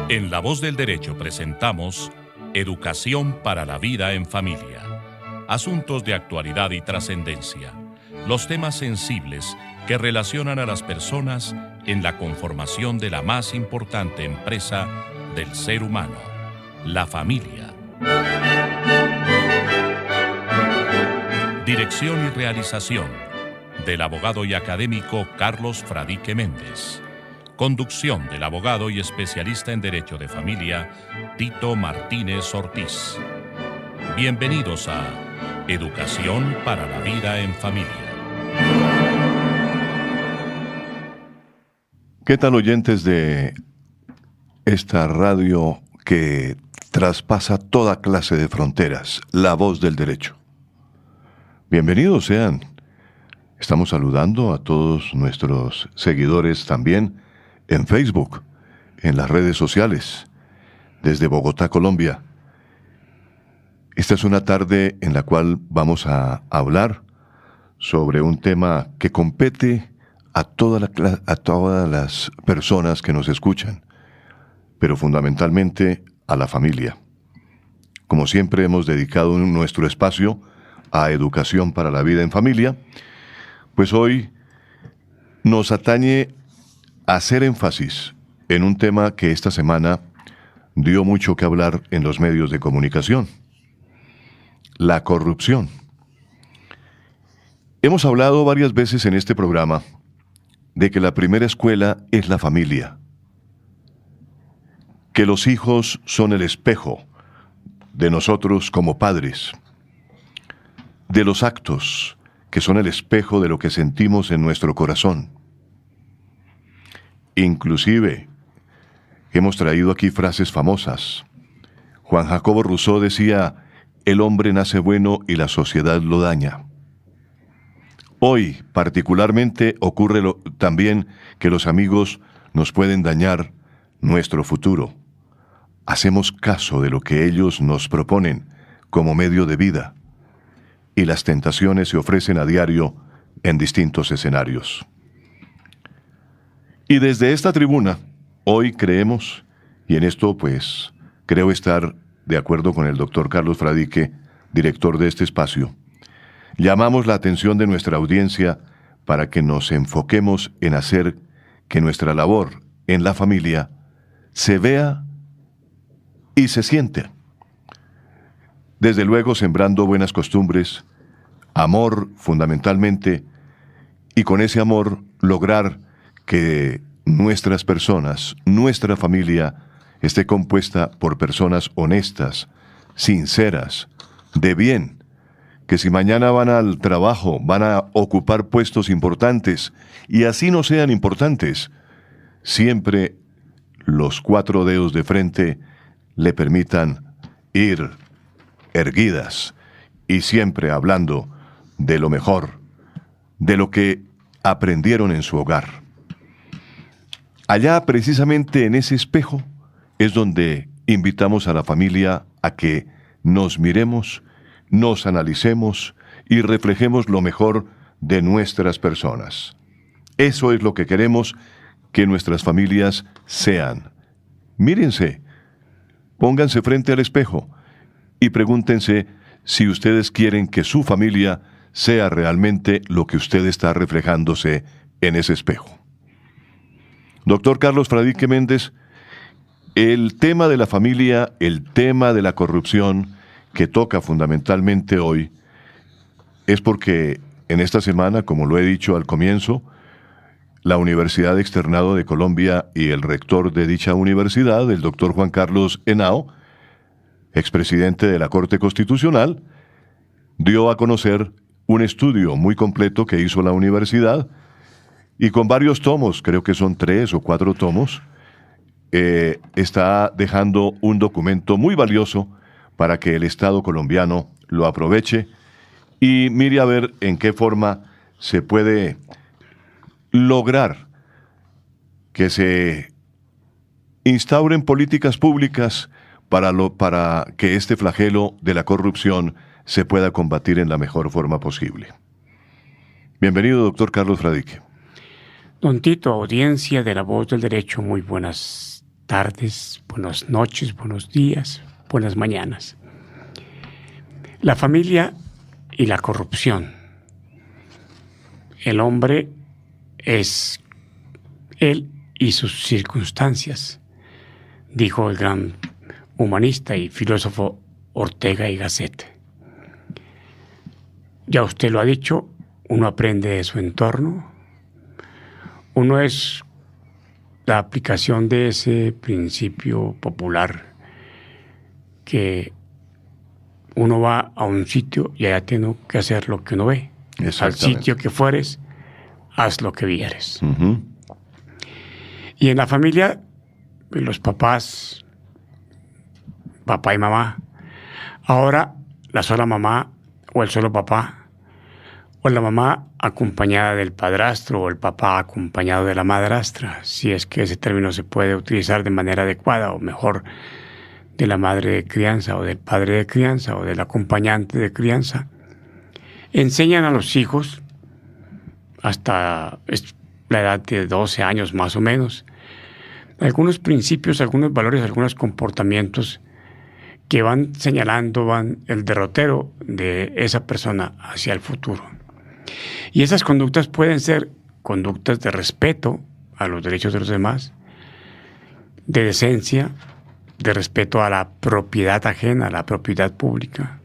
En La Voz del Derecho presentamos Educación para la Vida en Familia. Asuntos de actualidad y trascendencia. Los temas sensibles que relacionan a las personas en la conformación de la más importante empresa del ser humano, la familia. Dirección y realización del abogado y académico Carlos Fradique Méndez. Conducción del abogado y especialista en Derecho de Familia, Tito Martínez Ortiz. Bienvenidos a Educación para la Vida en Familia. ¿Qué tal, oyentes de esta radio que traspasa toda clase de fronteras, La Voz del Derecho? Bienvenidos sean. Estamos saludando a todos nuestros seguidores también en Facebook, en las redes sociales, desde Bogotá, Colombia. Esta es una tarde en la cual vamos a hablar sobre un tema que compete a todas las personas que nos escuchan, pero fundamentalmente a la familia. Como siempre hemos dedicado nuestro espacio a educación para la vida en familia, pues hoy nos atañe hacer énfasis en un tema que esta semana dio mucho que hablar en los medios de comunicación: la corrupción. Hemos hablado varias veces en este programa de que la primera escuela es la familia, que los hijos son el espejo de nosotros como padres, de los actos que son el espejo de lo que sentimos en nuestro corazón. Inclusive, hemos traído aquí frases famosas. Juan Jacobo Rousseau decía: el hombre nace bueno y la sociedad lo daña. Hoy, particularmente, ocurre también que los amigos nos pueden dañar nuestro futuro. Hacemos caso de lo que ellos nos proponen como medio de vida, y las tentaciones se ofrecen a diario en distintos escenarios. Y desde esta tribuna, hoy creemos, y en esto pues creo estar de acuerdo con el doctor Carlos Fradique, director de este espacio, llamamos la atención de nuestra audiencia para que nos enfoquemos en hacer que nuestra labor en la familia se vea y se siente. Desde luego sembrando buenas costumbres, amor fundamentalmente, y con ese amor lograr que nuestras personas, nuestra familia, esté compuesta por personas honestas, sinceras, de bien, que si mañana van al trabajo, van a ocupar puestos importantes, y así no sean importantes, siempre los 4 dedos de frente le permitan ir erguidas, y siempre hablando de lo mejor, de lo que aprendieron en su hogar. Allá, precisamente en ese espejo, es donde invitamos a la familia a que nos miremos, nos analicemos y reflejemos lo mejor de nuestras personas. Eso es lo que queremos que nuestras familias sean. Mírense, pónganse frente al espejo y pregúntense si ustedes quieren que su familia sea realmente lo que usted está reflejándose en ese espejo. Doctor Carlos Fradique Méndez, el tema de la familia, el tema de la corrupción que toca fundamentalmente hoy, es porque en esta semana, como lo he dicho al comienzo, la Universidad Externado de Colombia y el rector de dicha universidad, el doctor Juan Carlos Henao, expresidente de la Corte Constitucional, dio a conocer un estudio muy completo que hizo la universidad, y con varios tomos, creo que son 3 o 4 tomos, está dejando un documento muy valioso para que el Estado colombiano lo aproveche y mire a ver en qué forma se puede lograr que se instauren políticas públicas para que este flagelo de la corrupción se pueda combatir en la mejor forma posible. Bienvenido, doctor Carlos Fradique. Don Tito, audiencia de La Voz del Derecho, muy buenas tardes, buenas noches, buenos días, buenas mañanas. La familia y la corrupción. El hombre es él y sus circunstancias, dijo el gran humanista y filósofo Ortega y Gasset. Ya usted lo ha dicho, uno aprende de su entorno, uno es la aplicación de ese principio popular que uno va a un sitio y allá tiene que hacer lo que uno ve. Al sitio que fueres, haz lo que vieres. Ujú. Y en la familia, los papás, papá y mamá, ahora la sola mamá o el solo papá, o la mamá acompañada del padrastro o el papá acompañado de la madrastra, si es que ese término se puede utilizar de manera adecuada, o mejor, de la madre de crianza o del padre de crianza o del acompañante de crianza, enseñan a los hijos hasta la edad de 12 años más o menos, algunos principios, algunos valores, algunos comportamientos que van señalando, van el derrotero de esa persona hacia el futuro. Y esas conductas pueden ser conductas de respeto a los derechos de los demás, de decencia, de respeto a la propiedad ajena, a la propiedad pública,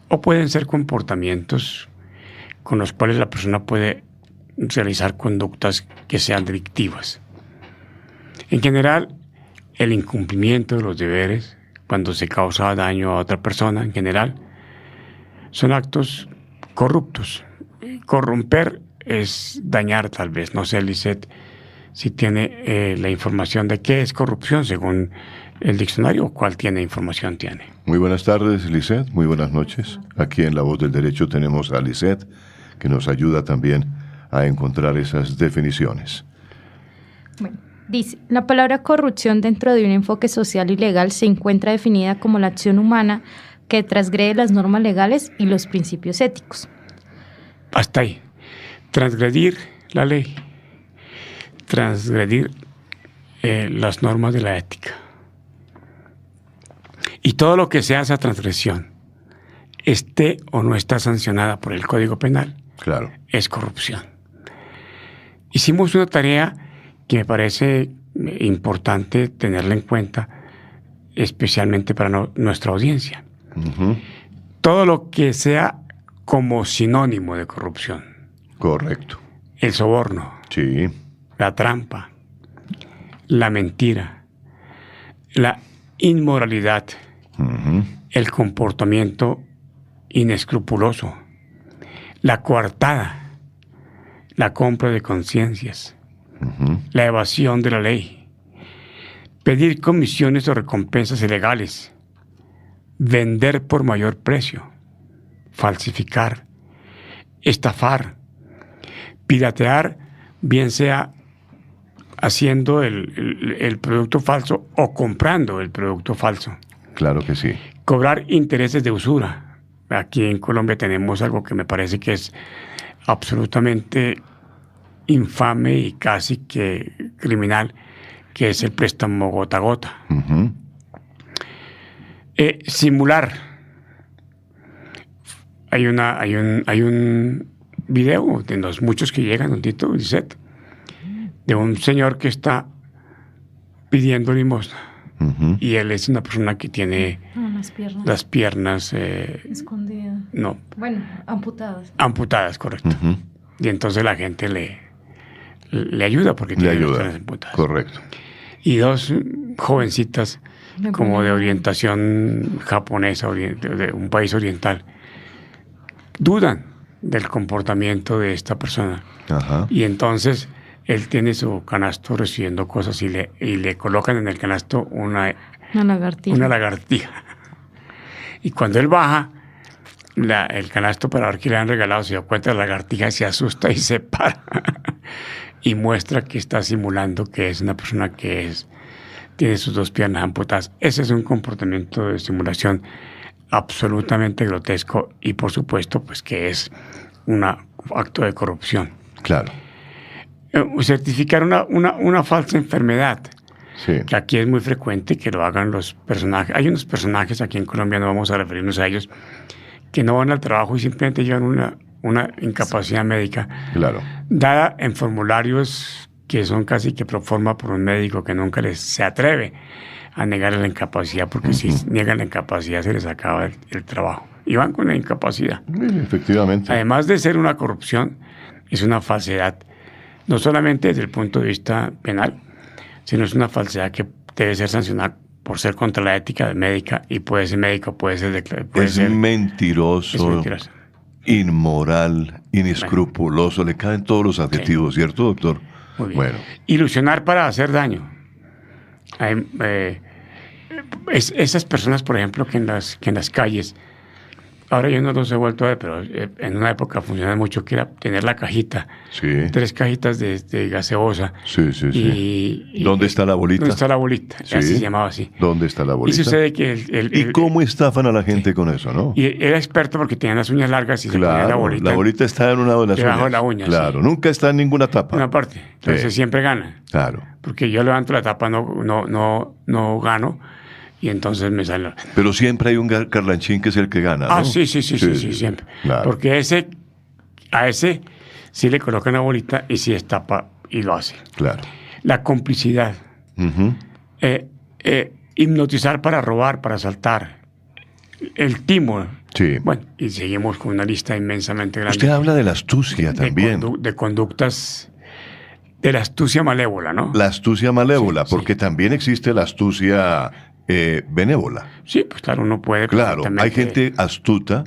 o pueden ser comportamientos con los cuales la persona puede realizar conductas que sean delictivas. En general, el incumplimiento de los deberes, cuando se causa daño a otra persona, en general, son actos corruptos. Corromper es dañar, tal vez. No sé, Lisette, si tiene la información de qué es corrupción según el diccionario, o cuál información tiene. Muy buenas tardes, Lisette. Muy buenas noches. Aquí en La Voz del Derecho tenemos a Lisette, que nos ayuda también a encontrar esas definiciones. Bueno, dice, la palabra corrupción dentro de un enfoque social y legal se encuentra definida como la acción humana que transgrede las normas legales y los principios éticos. Hasta ahí. Transgredir la ley. Transgredir las normas de la ética. Y todo lo que sea esa transgresión, esté o no está sancionada por el Código Penal, Claro. es corrupción. Hicimos una tarea que me parece importante tenerla en cuenta, especialmente para nuestra audiencia. Ujú. Todo lo que sea como sinónimo de corrupción. Correcto. El soborno, Sí. la trampa, la mentira, la inmoralidad, Ujú. el comportamiento inescrupuloso, la coartada, la compra de conciencias, Ujú. la evasión de la ley, pedir comisiones o recompensas ilegales, vender por mayor precio, falsificar, estafar, piratear, bien sea haciendo el producto falso o comprando el producto falso, Claro que sí. cobrar intereses de usura. Aquí en Colombia tenemos algo que me parece que es absolutamente infame y casi que criminal, que es el préstamo gota a gota. Ujú. Simular. Hay un video de los muchos que llegan, don Tito, Lisette, de un señor que está pidiendo limosna. Ujú. Y él es una persona que tiene Las piernas las piernas escondidas. no, Bueno, amputadas. amputadas, correcto. Ujú. Y entonces la gente le ayuda porque Le tiene las ayuda. piernas amputadas. Correcto. Y dos jovencitas Le como ponen- de orientación japonesa, de un país oriental, dudan del comportamiento de esta persona. Ajá. Y entonces él tiene su canasto recibiendo cosas y le colocan en el canasto una Una lagartija. Y cuando él baja el canasto para ver qué le han regalado, se da cuenta de la lagartija, se asusta y se para. Y muestra que está simulando que es una persona que tiene sus dos piernas amputadas. Ese es un comportamiento de simulación absolutamente grotesco y, por supuesto, pues que es un acto de corrupción. Claro. Certificar una falsa enfermedad. Sí. que aquí es muy frecuente que lo hagan los personajes. Hay unos personajes aquí en Colombia, no vamos a referirnos a ellos, que no van al trabajo y simplemente llevan una incapacidad médica, Claro. dada en formularios que son casi que pro forma por un médico que nunca se atreve a negar la incapacidad, porque si niegan la incapacidad se les acaba el trabajo. Y van con la incapacidad. Efectivamente. Además de ser una corrupción, es una falsedad, no solamente desde el punto de vista penal, sino es una falsedad que debe ser sancionada por ser contra la ética médica, y puede ser médico, puede ser... Es mentiroso, es mentiroso. inmoral, inescrupuloso, le caen todos los adjetivos, ¿cierto, doctor? Muy bien. Bueno, Ilusionar para hacer daño. Esas personas, por ejemplo, que en las calles, ahora yo no los he vuelto a ver, pero en una época funcionaba mucho, que era tener la cajita, sí, 3 cajitas de gaseosa. sí, sí, sí. Y, ¿Dónde está la bolita? ¿Dónde está la bolita? Sí. Así se llamaba así. ¿Dónde está la Y bolita? sucede que ¿Y cómo estafan a la gente con eso, no? y era experto porque tenía las uñas largas y se ponía la bolita. La bolita está en una de las debajo uñas. de la uña, Claro, sí. nunca está en ninguna tapa. en una parte. Entonces Sí. siempre gana. Claro. Porque yo levanto la tapa, no gano, y entonces me sale. Pero siempre hay un carlanchín que es el que gana, ¿no? Ah, sí, siempre. Claro. Porque a ese sí le colocan la bolita y sí destapa y lo hace. Claro. La complicidad. Ujú. Hipnotizar para robar, para asaltar. El timo. Sí. Bueno, y seguimos con una lista inmensamente grande. Usted habla de la astucia también. De conductas, de la astucia malévola, ¿no? La astucia malévola, Sí, porque también existe la astucia benévola. Sí, pues claro, uno puede. Claro, hay perfectamente- gente astuta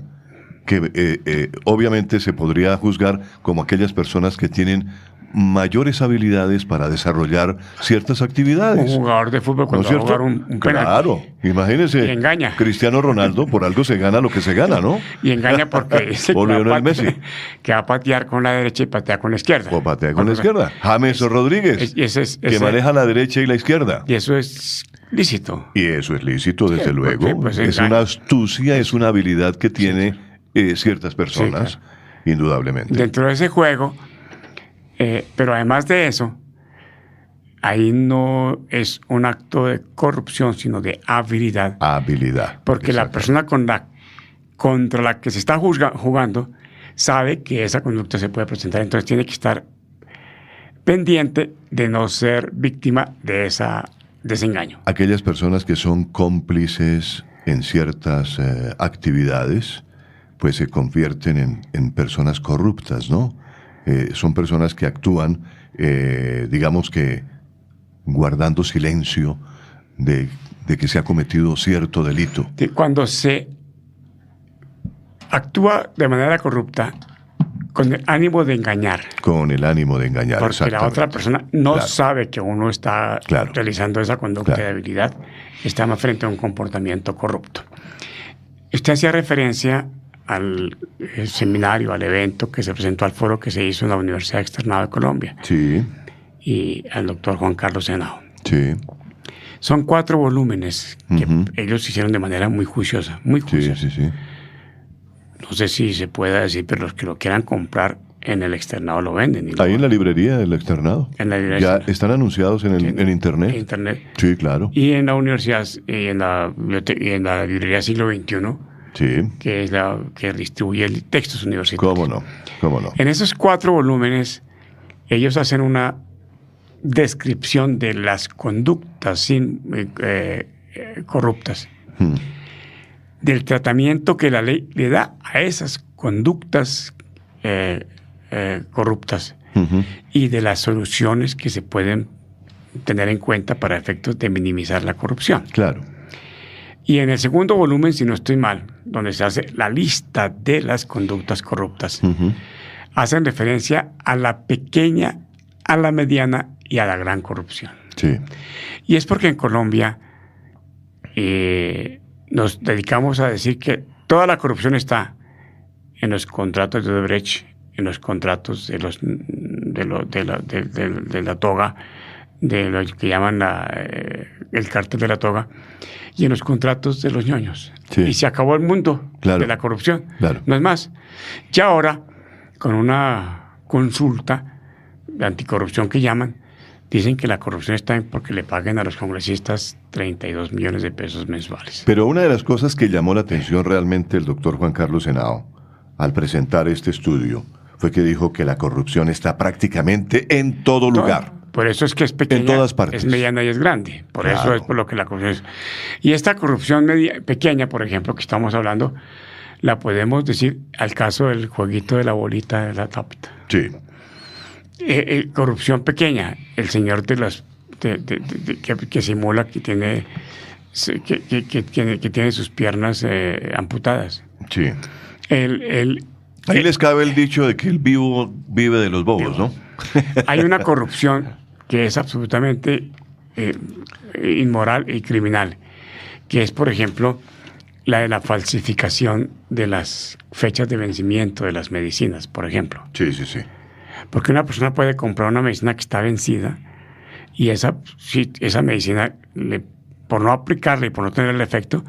que obviamente se podría juzgar como aquellas personas que tienen mayores habilidades para desarrollar ciertas Un actividades. jugador de fútbol ¿No cuando es va a cierto? jugar un penal. Claro, imagínese. Y engaña. Cristiano Ronaldo, por algo se gana lo que se gana, ¿no? Y engaña porque es el O que va a Lionel patear- Messi. que va a patear con la derecha y patea con la izquierda. O patea con la izquierda. James Rodríguez, que maneja la derecha y la izquierda. Y eso es lícito. Y eso es lícito, desde Sí, luego. porque, pues, es engaña. una astucia, es una habilidad que tiene ciertas personas, indudablemente. Dentro de ese juego, pero además de eso, ahí no es un acto de corrupción, sino de habilidad. Habilidad. Porque la Exacto. persona contra la que se está jugando sabe que esa conducta se puede presentar, entonces tiene que estar pendiente de no ser víctima de ese engaño. Aquellas personas que son cómplices en ciertas actividades, pues se convierten en personas corruptas, ¿no? Son personas que actúan, digamos que guardando silencio de que se ha cometido cierto delito. Cuando se actúa de manera corrupta con el ánimo de engañar, Con el ánimo de engañar, porque la exactamente. otra persona no Claro. sabe que uno está Claro. realizando esa conducta Claro. de habilidad, está más frente a un comportamiento corrupto. Usted hacía referencia al seminario, al evento que se presentó al foro que se hizo en la Universidad Externado de Colombia Sí, y al doctor Juan Carlos Henao. sí, Son 4 volúmenes que Ujú. ellos hicieron de manera muy juiciosa, muy sí, juiciosa. sí, sí. No sé si se pueda decir, pero los que lo quieran comprar en el externado lo venden. y lo- Ahí en la librería del externado. En la librería Ya externado. están anunciados en internet. en internet. Sí, claro. Y en la universidad, y en la librería Siglo XXI, Sí, que es la que distribuye textos universitarios. cómo no, cómo no. En esos 4 volúmenes, ellos hacen una descripción de las conductas corruptas, Hmm. del tratamiento que la ley le da a esas conductas corruptas Ujú. y de las soluciones que se pueden tener en cuenta para efectos de minimizar la corrupción. Claro. Y en el segundo volumen, si no estoy mal, donde se hace la lista de las conductas corruptas, Ujú. hacen referencia a la pequeña, a la mediana y a la gran corrupción. Sí, Y es porque en Colombia nos dedicamos a decir que toda la corrupción está en los contratos de Odebrecht, en los contratos de la toga, de lo que llaman el cártel de la toga, y en los contratos de los ñoños. Sí. Y se acabó el mundo Claro. de la corrupción. Claro. No es más. Ya ahora, con una consulta de anticorrupción que llaman, Dicen que la corrupción está en porque le paguen a los congresistas 32 millones de pesos mensuales. Pero una de las cosas que llamó la atención realmente el doctor Juan Carlos Henao al presentar este estudio fue que dijo que la corrupción está prácticamente en todo lugar. Por eso es que es pequeña, En todas partes. es mediana y es grande. Por Claro. eso es por lo que la corrupción es. Y esta corrupción pequeña, por ejemplo, que estamos hablando, la podemos decir al caso del jueguito de la bolita de la tapita. Sí, Corrupción pequeña, el señor de las que simula que tiene que tiene sus piernas amputadas. sí. El, Ahí les cabe el dicho de que el vivo vive de los bobos, ¿no? Hay una corrupción que es absolutamente inmoral y criminal, que es, por ejemplo, la de la falsificación de las fechas de vencimiento de las medicinas, por ejemplo. Sí, sí, sí. Porque una persona puede comprar una medicina que está vencida y esa medicina, por no aplicarla y por no tener el efecto,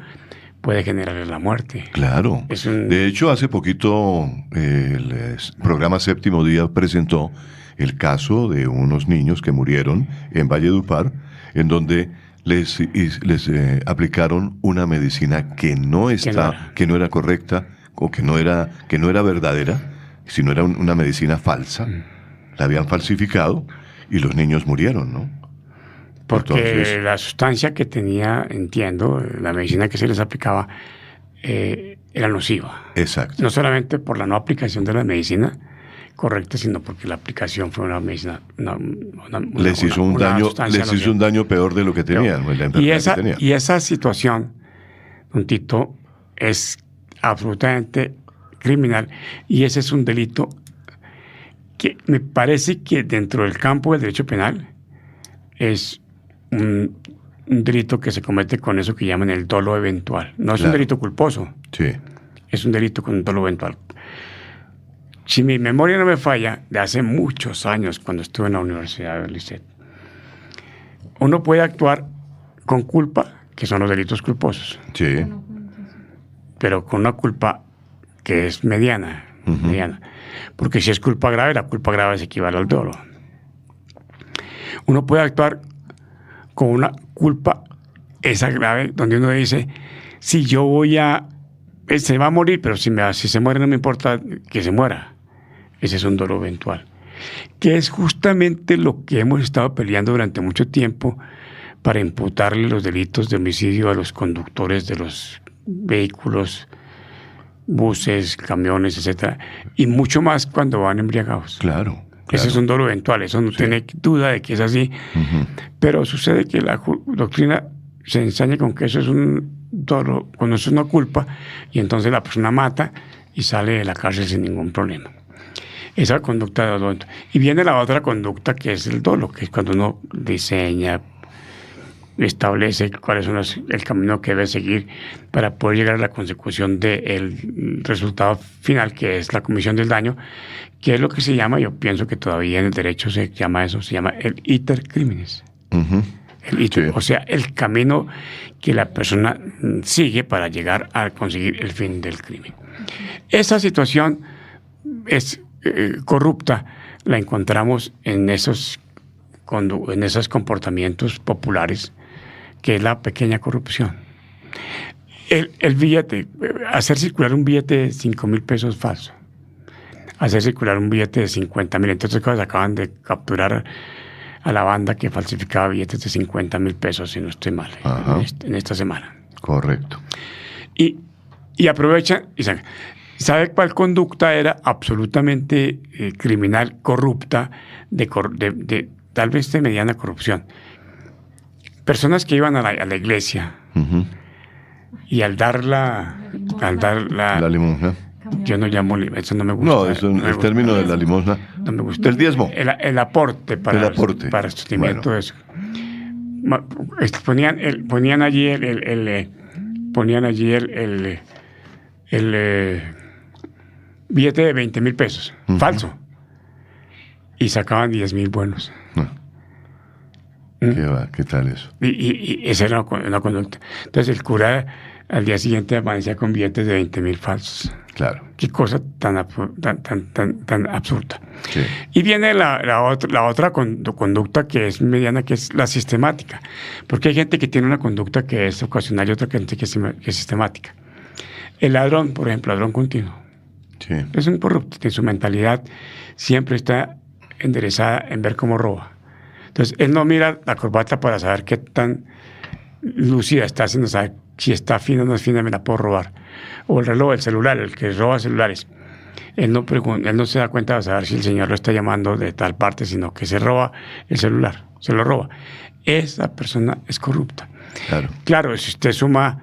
puede generarle la muerte. Claro. De hecho, hace poquito el programa Séptimo Día presentó el caso de unos niños que murieron en Valledupar, en donde les aplicaron una medicina que no era correcta o que no era verdadera, sino era una medicina falsa. La habían falsificado y los niños murieron, ¿no? Porque Entonces, la sustancia que tenía, entiendo, la medicina que se les aplicaba, era nociva. exacto. No solamente por la no aplicación de la medicina correcta, sino porque la aplicación fue una medicina... Les hizo un daño peor de lo que tenían, la enfermedad que tenían. Y esa situación, don Tito, es absolutamente criminal. Y ese es un delito que me parece que dentro del campo del derecho penal es un delito que se comete con eso que llaman el dolo eventual. No es un delito culposo, Sí. es un delito con dolo eventual. Si mi memoria no me falla, de hace muchos años, cuando estuve en la Universidad de Licet, uno puede actuar con culpa, que son los delitos culposos, Sí. pero con una culpa que es mediana. Porque si es culpa grave, la culpa grave se equivale al dolo. Uno puede actuar con una culpa, esa grave, donde uno dice, si yo voy a... se va a morir, pero si se muere no me importa que se muera. Ese es un dolo eventual. Que es justamente lo que hemos estado peleando durante mucho tiempo para imputarle los delitos de homicidio a los conductores de los vehículos, buses, camiones, etcétera, y mucho más cuando van embriagados. Claro. Ese es un dolo eventual, eso no tiene duda de que es así, pero sucede que la doctrina se ensaña con que eso es un dolo, cuando eso es una culpa, y entonces la persona mata y sale de la cárcel sin ningún problema. Esa conducta de dolo. Y viene la otra conducta que es el dolo, que es cuando uno diseña, establece cuál es el camino que debe seguir para poder llegar a la consecución del resultado final, que es la comisión del daño, que es lo que se llama, yo pienso que todavía en el derecho se llama el iter criminis. El iter, o sea, el camino que la persona sigue para llegar a conseguir el fin del crimen. Esa situación es corrupta, la encontramos en esos comportamientos populares, que es la pequeña corrupción. El billete, hacer circular un billete de 5,000 pesos falso, hacer circular un billete de 50,000. Entonces acaban de capturar a la banda que falsificaba billetes de 50,000 pesos, si no estoy mal, en esta semana. Correcto. Y aprovechan y sacan. ¿Sabe cuál conducta era absolutamente criminal, corrupta, tal vez de mediana corrupción? Personas que iban a la iglesia y al dar la limosna. Yo no llamo, eso no me gusta. No, eso, el término de la limosna. No me gusta. El diezmo. El aporte para el sostenimiento de eso. Ponían allí el billete de 20,000 pesos, falso, y sacaban 10,000 buenos. ¿Qué tal eso? Y esa era una conducta. Entonces el cura al día siguiente amanecía con billetes de 20.000 falsos. Claro. Qué cosa tan absurda. Sí. Y viene la otra conducta que es mediana, que es la sistemática. Porque hay gente que tiene una conducta que es ocasional y otra gente que es sistemática. El ladrón, por ejemplo, ladrón continuo. Sí. Es un corrupto. En su mentalidad siempre está enderezada en ver cómo roba. Entonces, él no mira la corbata para saber qué tan lúcida está, sino saber si está fina o no es fina, me la puedo robar. O el reloj, el celular, el que roba celulares. Él no se da cuenta de saber si el señor lo está llamando de tal parte, sino que se roba el celular, se lo roba. Esa persona es corrupta. Claro, si usted suma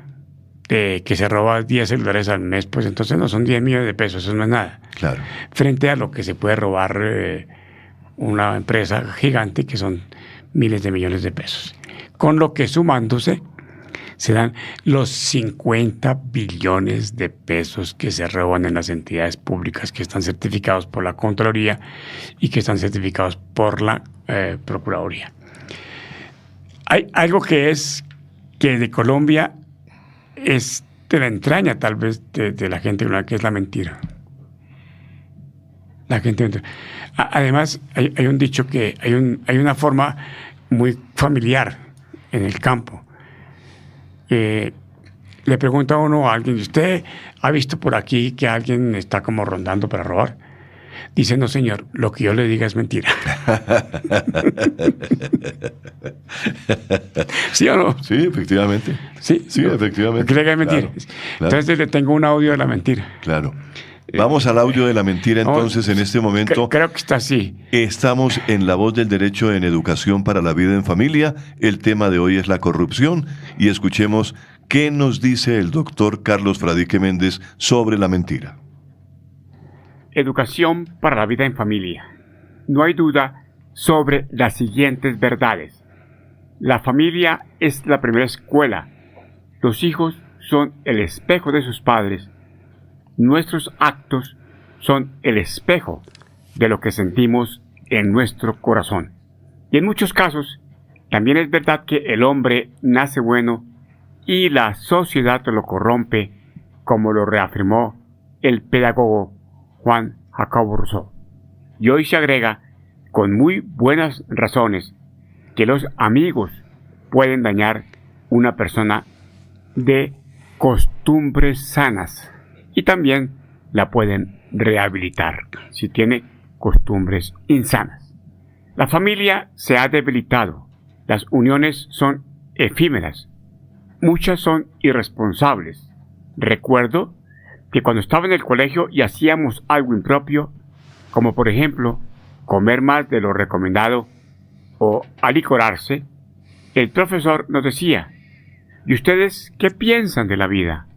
que se roba 10 celulares al mes, pues entonces no son 10 millones de pesos, eso no es nada. Claro. Frente a lo que se puede robar una empresa gigante, que son miles de millones de pesos. Con lo que sumándose se dan los 50 billones de pesos que se roban en las entidades públicas que están certificados por la Contraloría y que están certificados por la Procuraduría. Hay algo que de Colombia es de la entraña, tal vez, de la gente, que es la mentira. La gente. Además, hay un dicho que hay una forma muy familiar en el campo. Le pregunta a uno a alguien, ¿usted ha visto por aquí que alguien está como rondando para robar? Dice, no señor, lo que yo le diga es mentira. ¿Sí o no? Sí, efectivamente. Sí, efectivamente. Lo que le diga es mentira. Claro. Entonces le tengo un audio de la mentira. Claro. Vamos al audio de la mentira entonces en este momento. Creo que está así. Estamos en La Voz del Derecho en Educación para la Vida en Familia. El tema de hoy es la corrupción y escuchemos qué nos dice el doctor Carlos Fradique Méndez sobre la mentira. Educación para la vida en familia. No hay duda sobre las siguientes verdades. La familia es la primera escuela. Los hijos son el espejo de sus padres. Nuestros actos son el espejo de lo que sentimos en nuestro corazón. Y en muchos casos, también es verdad que el hombre nace bueno y la sociedad lo corrompe, como lo reafirmó el pedagogo Juan Jacobo Rousseau. Y hoy se agrega, con muy buenas razones, que los amigos pueden dañar una persona de costumbres sanas. Y también la pueden rehabilitar si tiene costumbres insanas. La familia se ha debilitado. Las uniones son efímeras. Muchas son irresponsables. Recuerdo que cuando estaba en el colegio y hacíamos algo impropio, como por ejemplo comer más de lo recomendado o alicorarse, el profesor nos decía, ¿y ustedes qué piensan de la vida?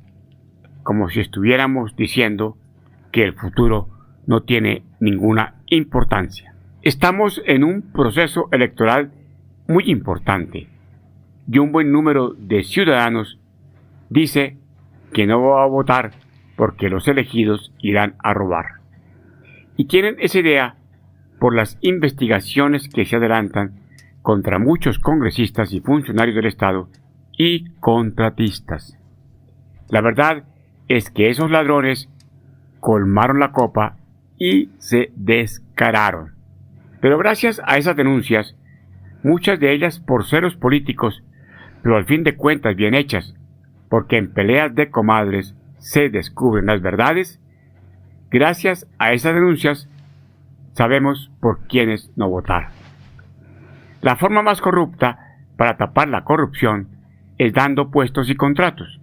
Como si estuviéramos diciendo que el futuro no tiene ninguna importancia. Estamos en un proceso electoral muy importante y un buen número de ciudadanos dice que no va a votar porque los elegidos irán a robar. Y tienen esa idea por las investigaciones que se adelantan contra muchos congresistas y funcionarios del Estado y contratistas. La verdad es que esos ladrones colmaron la copa y se descararon. Pero gracias a esas denuncias, muchas de ellas por celos políticos, pero al fin de cuentas bien hechas, porque en peleas de comadres se descubren las verdades, gracias a esas denuncias sabemos por quiénes no votar. La forma más corrupta para tapar la corrupción es dando puestos y contratos.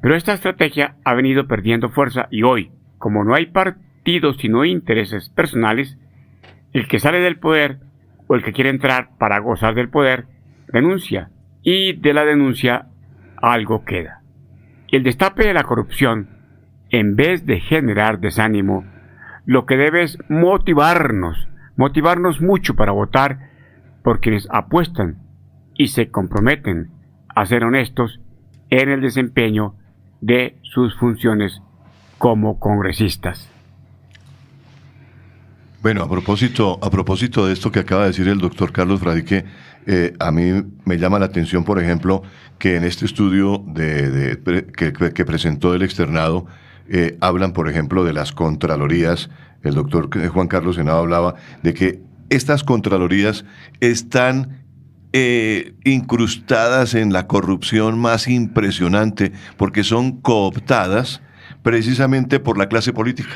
Pero esta estrategia ha venido perdiendo fuerza y hoy, como no hay partidos sino intereses personales, el que sale del poder o el que quiere entrar para gozar del poder, denuncia y de la denuncia algo queda. El destape de la corrupción, en vez de generar desánimo, lo que debe es motivarnos mucho para votar por quienes apuestan y se comprometen a ser honestos en el desempeño de sus funciones como congresistas. Bueno, a propósito de esto que acaba de decir el doctor Carlos Fradique, a mí me llama la atención, por ejemplo, que en este estudio que presentó el externado, hablan, por ejemplo, de las contralorías. El doctor Juan Carlos Henao hablaba de que estas contralorías están incrustadas en la corrupción más impresionante, porque son cooptadas precisamente por la clase política.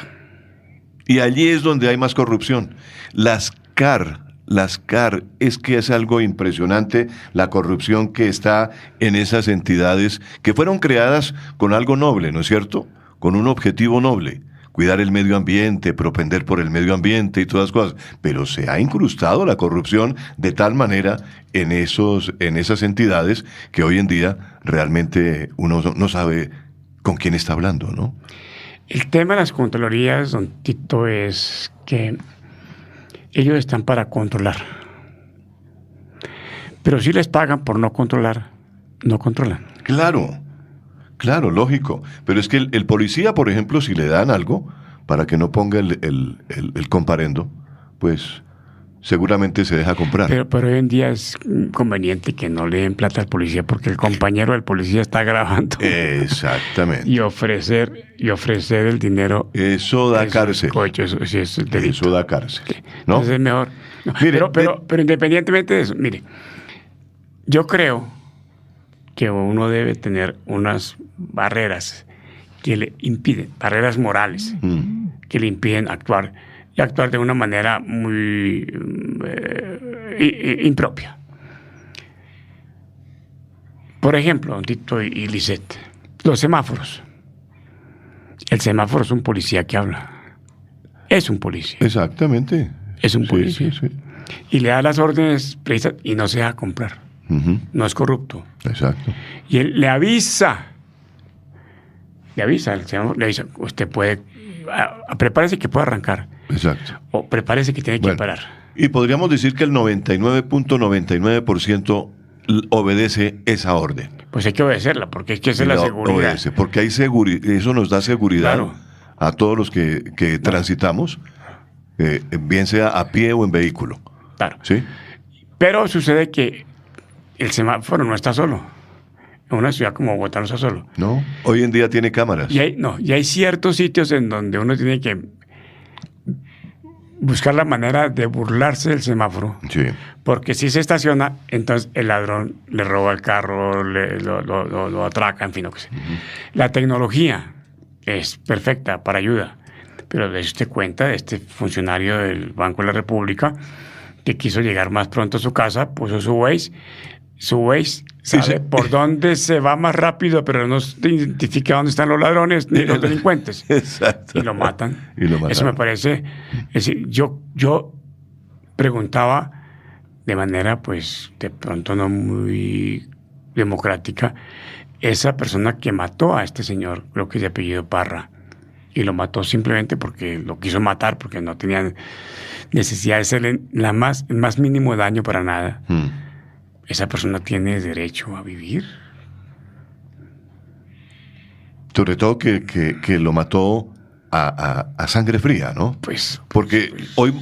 Y allí es donde hay más corrupción. Las CAR, es que es algo impresionante la corrupción que está en esas entidades que fueron creadas con algo noble, ¿no es cierto? Con un objetivo noble, cuidar el medio ambiente, propender por el medio ambiente y todas las cosas. Pero se ha incrustado la corrupción de tal manera en esas entidades que hoy en día realmente uno no sabe con quién está hablando, ¿no? El tema de las contralorías, don Tito, es que ellos están para controlar. Pero si les pagan por no controlar, no controlan. Claro, lógico. Pero es que el policía, por ejemplo, si le dan algo para que no ponga el comparendo, pues seguramente se deja comprar. Pero hoy en día es conveniente que no le den plata al policía porque el compañero del policía está grabando. Exactamente. Y ofrecer el dinero. Eso da cárcel. Eso sí es delito. Eso da cárcel, ¿no? Entonces es mejor. No, Mire, pero independientemente de eso, mire, yo creo que uno debe tener unas barreras que le impiden, barreras morales, que le impiden actuar y actuar de una manera muy impropia. Por ejemplo, don Tito y Lisette, los semáforos. El semáforo es un policía que habla. Es un policía. Exactamente. Es un policía. Sí. Y le da las órdenes precisas y no se deja comprar. No es corrupto. Exacto. Y él le avisa, el semáforo le avisa, usted puede, prepárese que puede arrancar. Exacto. O prepárese que tiene que parar. Y podríamos decir que el 99.99% obedece esa orden. Pues hay que obedecerla, porque es que esa es la seguridad. Obedece, porque hay eso nos da seguridad, claro, a todos los que transitamos, bien sea a pie o en vehículo. Claro. ¿Sí? Pero sucede que el semáforo no está solo. En una ciudad como Bogotá no está solo. No, hoy en día tiene cámaras. Y hay ciertos sitios en donde uno tiene que buscar la manera de burlarse del semáforo. Sí. Porque si se estaciona, entonces el ladrón le roba el carro, lo atraca, en fin, lo que sea. La tecnología es perfecta para ayuda, pero de usted cuenta de este funcionario del Banco de la República que quiso llegar más pronto a su casa, puso su Waze sabe por dónde se va más rápido, pero no identifica dónde están los ladrones ni los delincuentes. Exacto. Y lo matan. Eso me parece. Es decir, yo preguntaba de manera, pues, de pronto no muy democrática, esa persona que mató a este señor, creo que es de apellido Parra, y lo mató simplemente porque lo quiso matar, porque no tenía necesidad de hacerle el más mínimo daño para nada. ¿Esa persona tiene derecho a vivir? Sobre todo que lo mató a sangre fría, ¿no? Pues... Porque hoy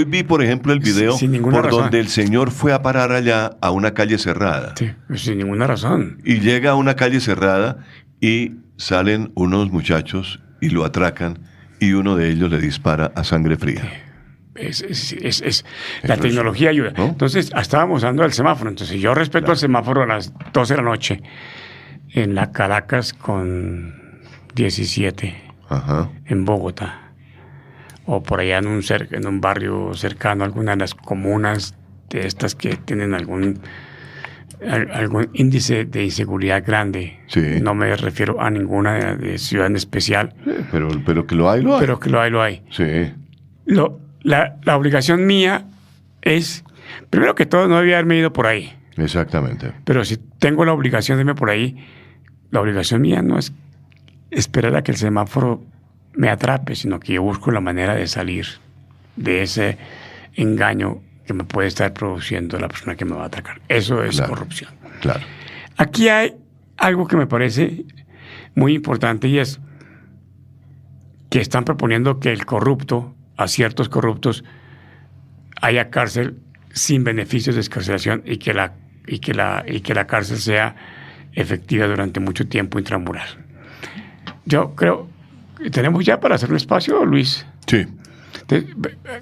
vi, por ejemplo, el video por razón. donde el señor fue a parar allá a una calle cerrada. Sí, sin ninguna razón. Y llega a una calle cerrada y salen unos muchachos y lo atracan y uno de ellos le dispara a sangre fría. La tecnología ayuda. ¿No? Entonces, estábamos hablando del semáforo. Entonces, yo respeto el semáforo a las 12 de la noche en la Caracas con 17, en Bogotá, o por allá en un barrio cercano, alguna de las comunas de estas que tienen algún índice de inseguridad grande. Sí. No me refiero a ninguna de ciudad en especial. Pero que lo hay, lo hay. Pero que lo hay. Sí. La obligación mía es, primero que todo, no debía haberme ido por ahí. Exactamente. Pero si tengo la obligación de irme por ahí, la obligación mía no es esperar a que el semáforo me atrape, sino que yo busco la manera de salir de ese engaño que me puede estar produciendo la persona que me va a atracar. Eso es corrupción. Claro. Aquí hay algo que me parece muy importante y es que están proponiendo que el corrupto a ciertos corruptos haya cárcel sin beneficios de excarcelación y que la cárcel sea efectiva durante mucho tiempo intramural. Yo creo que tenemos ya para hacer un espacio, Luis. Sí. Entonces,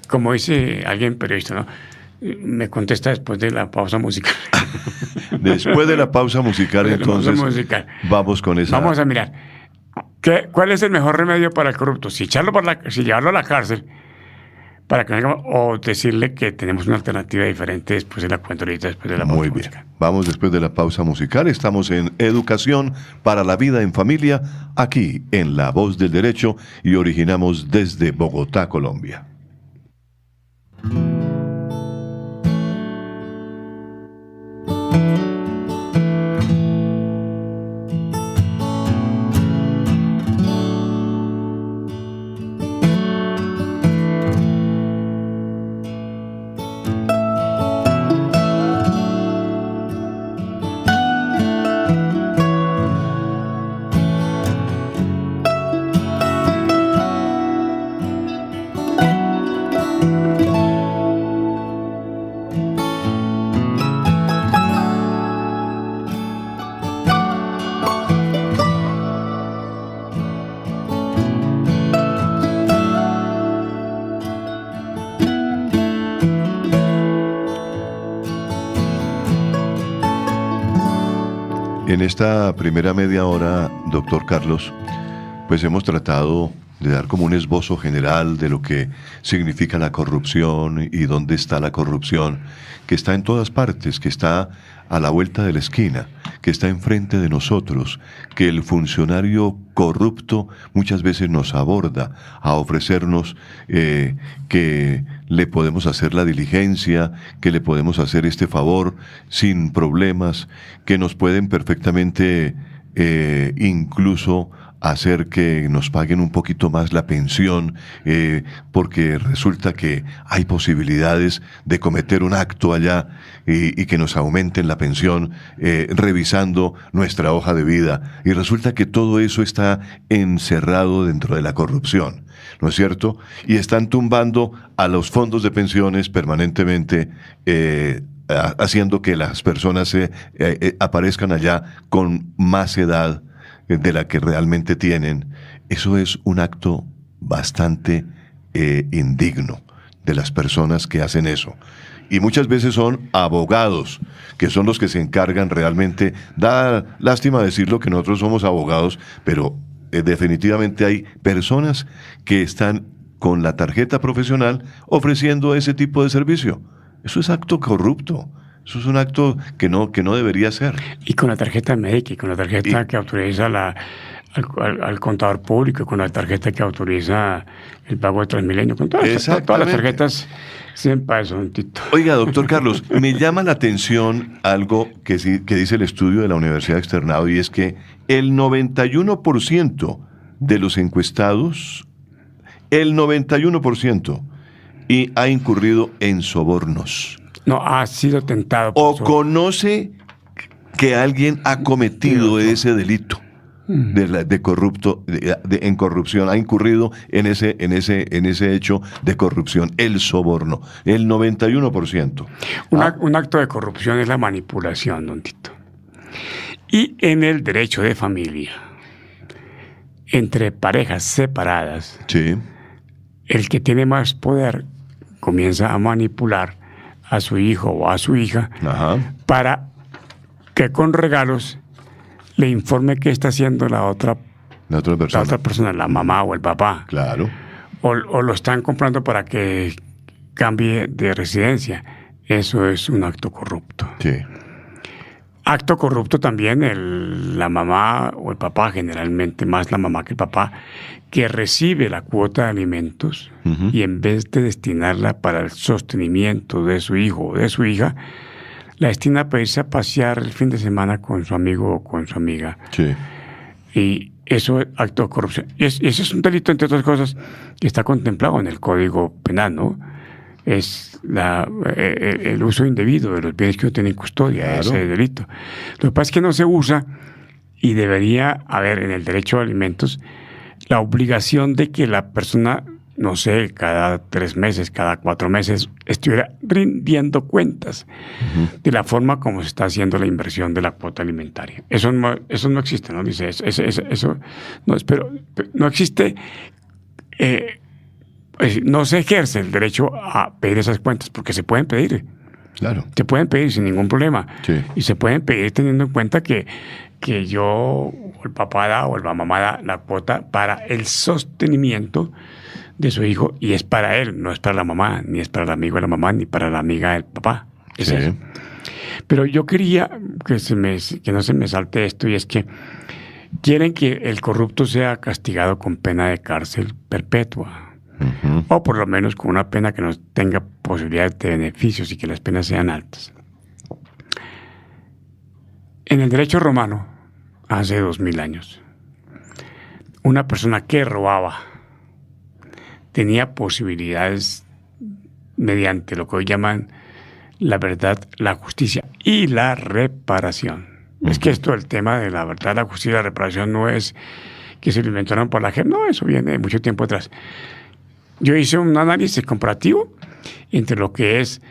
como dice alguien periodista, ¿no? Me contesta después de la pausa musical. Después de la pausa musical, entonces, vamos con esa... Vamos a mirar. ¿Cuál es el mejor remedio para el corrupto? Si llevarlo a la cárcel, para que o decirle que tenemos una alternativa diferente después de la cuenta ahorita, después de la pausa musical. Muy bien. Vamos después de la pausa musical. Estamos en Educación para la Vida en Familia, aquí en La Voz del Derecho, y originamos desde Bogotá, Colombia. En esta primera media hora, doctor Carlos, pues hemos tratado de dar como un esbozo general de lo que significa la corrupción y dónde está la corrupción, que está en todas partes, que está a la vuelta de la esquina, que está enfrente de nosotros, que el funcionario corrupto muchas veces nos aborda a ofrecernos que le podemos hacer la diligencia, que le podemos hacer este favor sin problemas, que nos pueden perfectamente incluso hacer que nos paguen un poquito más la pensión, porque resulta que hay posibilidades de cometer un acto allá y que nos aumenten la pensión revisando nuestra hoja de vida. Y resulta que todo eso está encerrado dentro de la corrupción, ¿no es cierto? Y están tumbando a los fondos de pensiones permanentemente, haciendo que las personas aparezcan allá con más edad de la que realmente tienen. Eso es un acto bastante indigno de las personas que hacen eso. Y muchas veces son abogados, que son los que se encargan realmente. Da lástima decirlo que nosotros somos abogados, pero definitivamente hay personas que están con la tarjeta profesional ofreciendo ese tipo de servicio. Eso es acto corrupto. Eso es un acto que no debería ser. Y con la tarjeta médica, y con la tarjeta que autoriza al contador público, con la tarjeta que autoriza el pago de Transmilenio, con todas las tarjetas siempre eso, un tito. Oiga, doctor Carlos, me llama la atención algo que dice el estudio de la Universidad Externado, y es que el 91% de los encuestados, el 91%, y ha incurrido en sobornos. No, ha sido tentado. O conoce que alguien ha cometido ese delito de corrupto, en corrupción, ha incurrido en ese hecho de corrupción, el soborno, el 91%. Un acto de corrupción es la manipulación, don Tito. Y en el derecho de familia, entre parejas separadas, sí, el que tiene más poder comienza a manipular a su hijo o a su hija, ajá, para que con regalos le informe qué está haciendo la otra persona, la mamá o el papá. Claro. O lo están comprando para que cambie de residencia. Eso es un acto corrupto. Sí. Acto corrupto también la mamá o el papá, generalmente más la mamá que el papá, que recibe la cuota de alimentos, uh-huh, y en vez de destinarla para el sostenimiento de su hijo o de su hija, la destina para irse a pasear el fin de semana con su amigo o con su amiga. Sí. Y eso es acto de corrupción. Y eso es un delito, entre otras cosas, que está contemplado en el Código Penal, ¿no? Es el uso indebido de los bienes que uno tiene en custodia, claro, ese delito. Lo que pasa es que no se usa, y debería haber en el derecho a alimentos la obligación de que la persona no sé, cada 3 meses, cada 4 meses, estuviera rindiendo cuentas de la forma como se está haciendo la inversión de la cuota alimentaria. Eso no existe, ¿no? Dice, eso no, pero no existe, no se ejerce el derecho a pedir esas cuentas, porque se pueden pedir. Claro. Se pueden pedir sin ningún problema. Sí. Y se pueden pedir teniendo en cuenta que yo, o el papá da o la mamá da la cuota para el sostenimiento de su hijo, y es para él, no es para la mamá, ni es para el amigo de la mamá, ni para la amiga del papá. Es Sí. eso. Pero yo quería que no se me salte esto, y es que quieren que el corrupto sea castigado con pena de cárcel perpetua, o por lo menos con una pena que no tenga posibilidad de beneficios y que las penas sean altas. En el derecho romano, hace 2000 años, una persona que robaba tenía posibilidades mediante lo que hoy llaman la verdad, la justicia y la reparación. Es que esto, el tema de la verdad, la justicia y la reparación, no es que se lo inventaron por la gente, no, eso viene de mucho tiempo atrás. Yo hice un análisis comparativo entre lo que es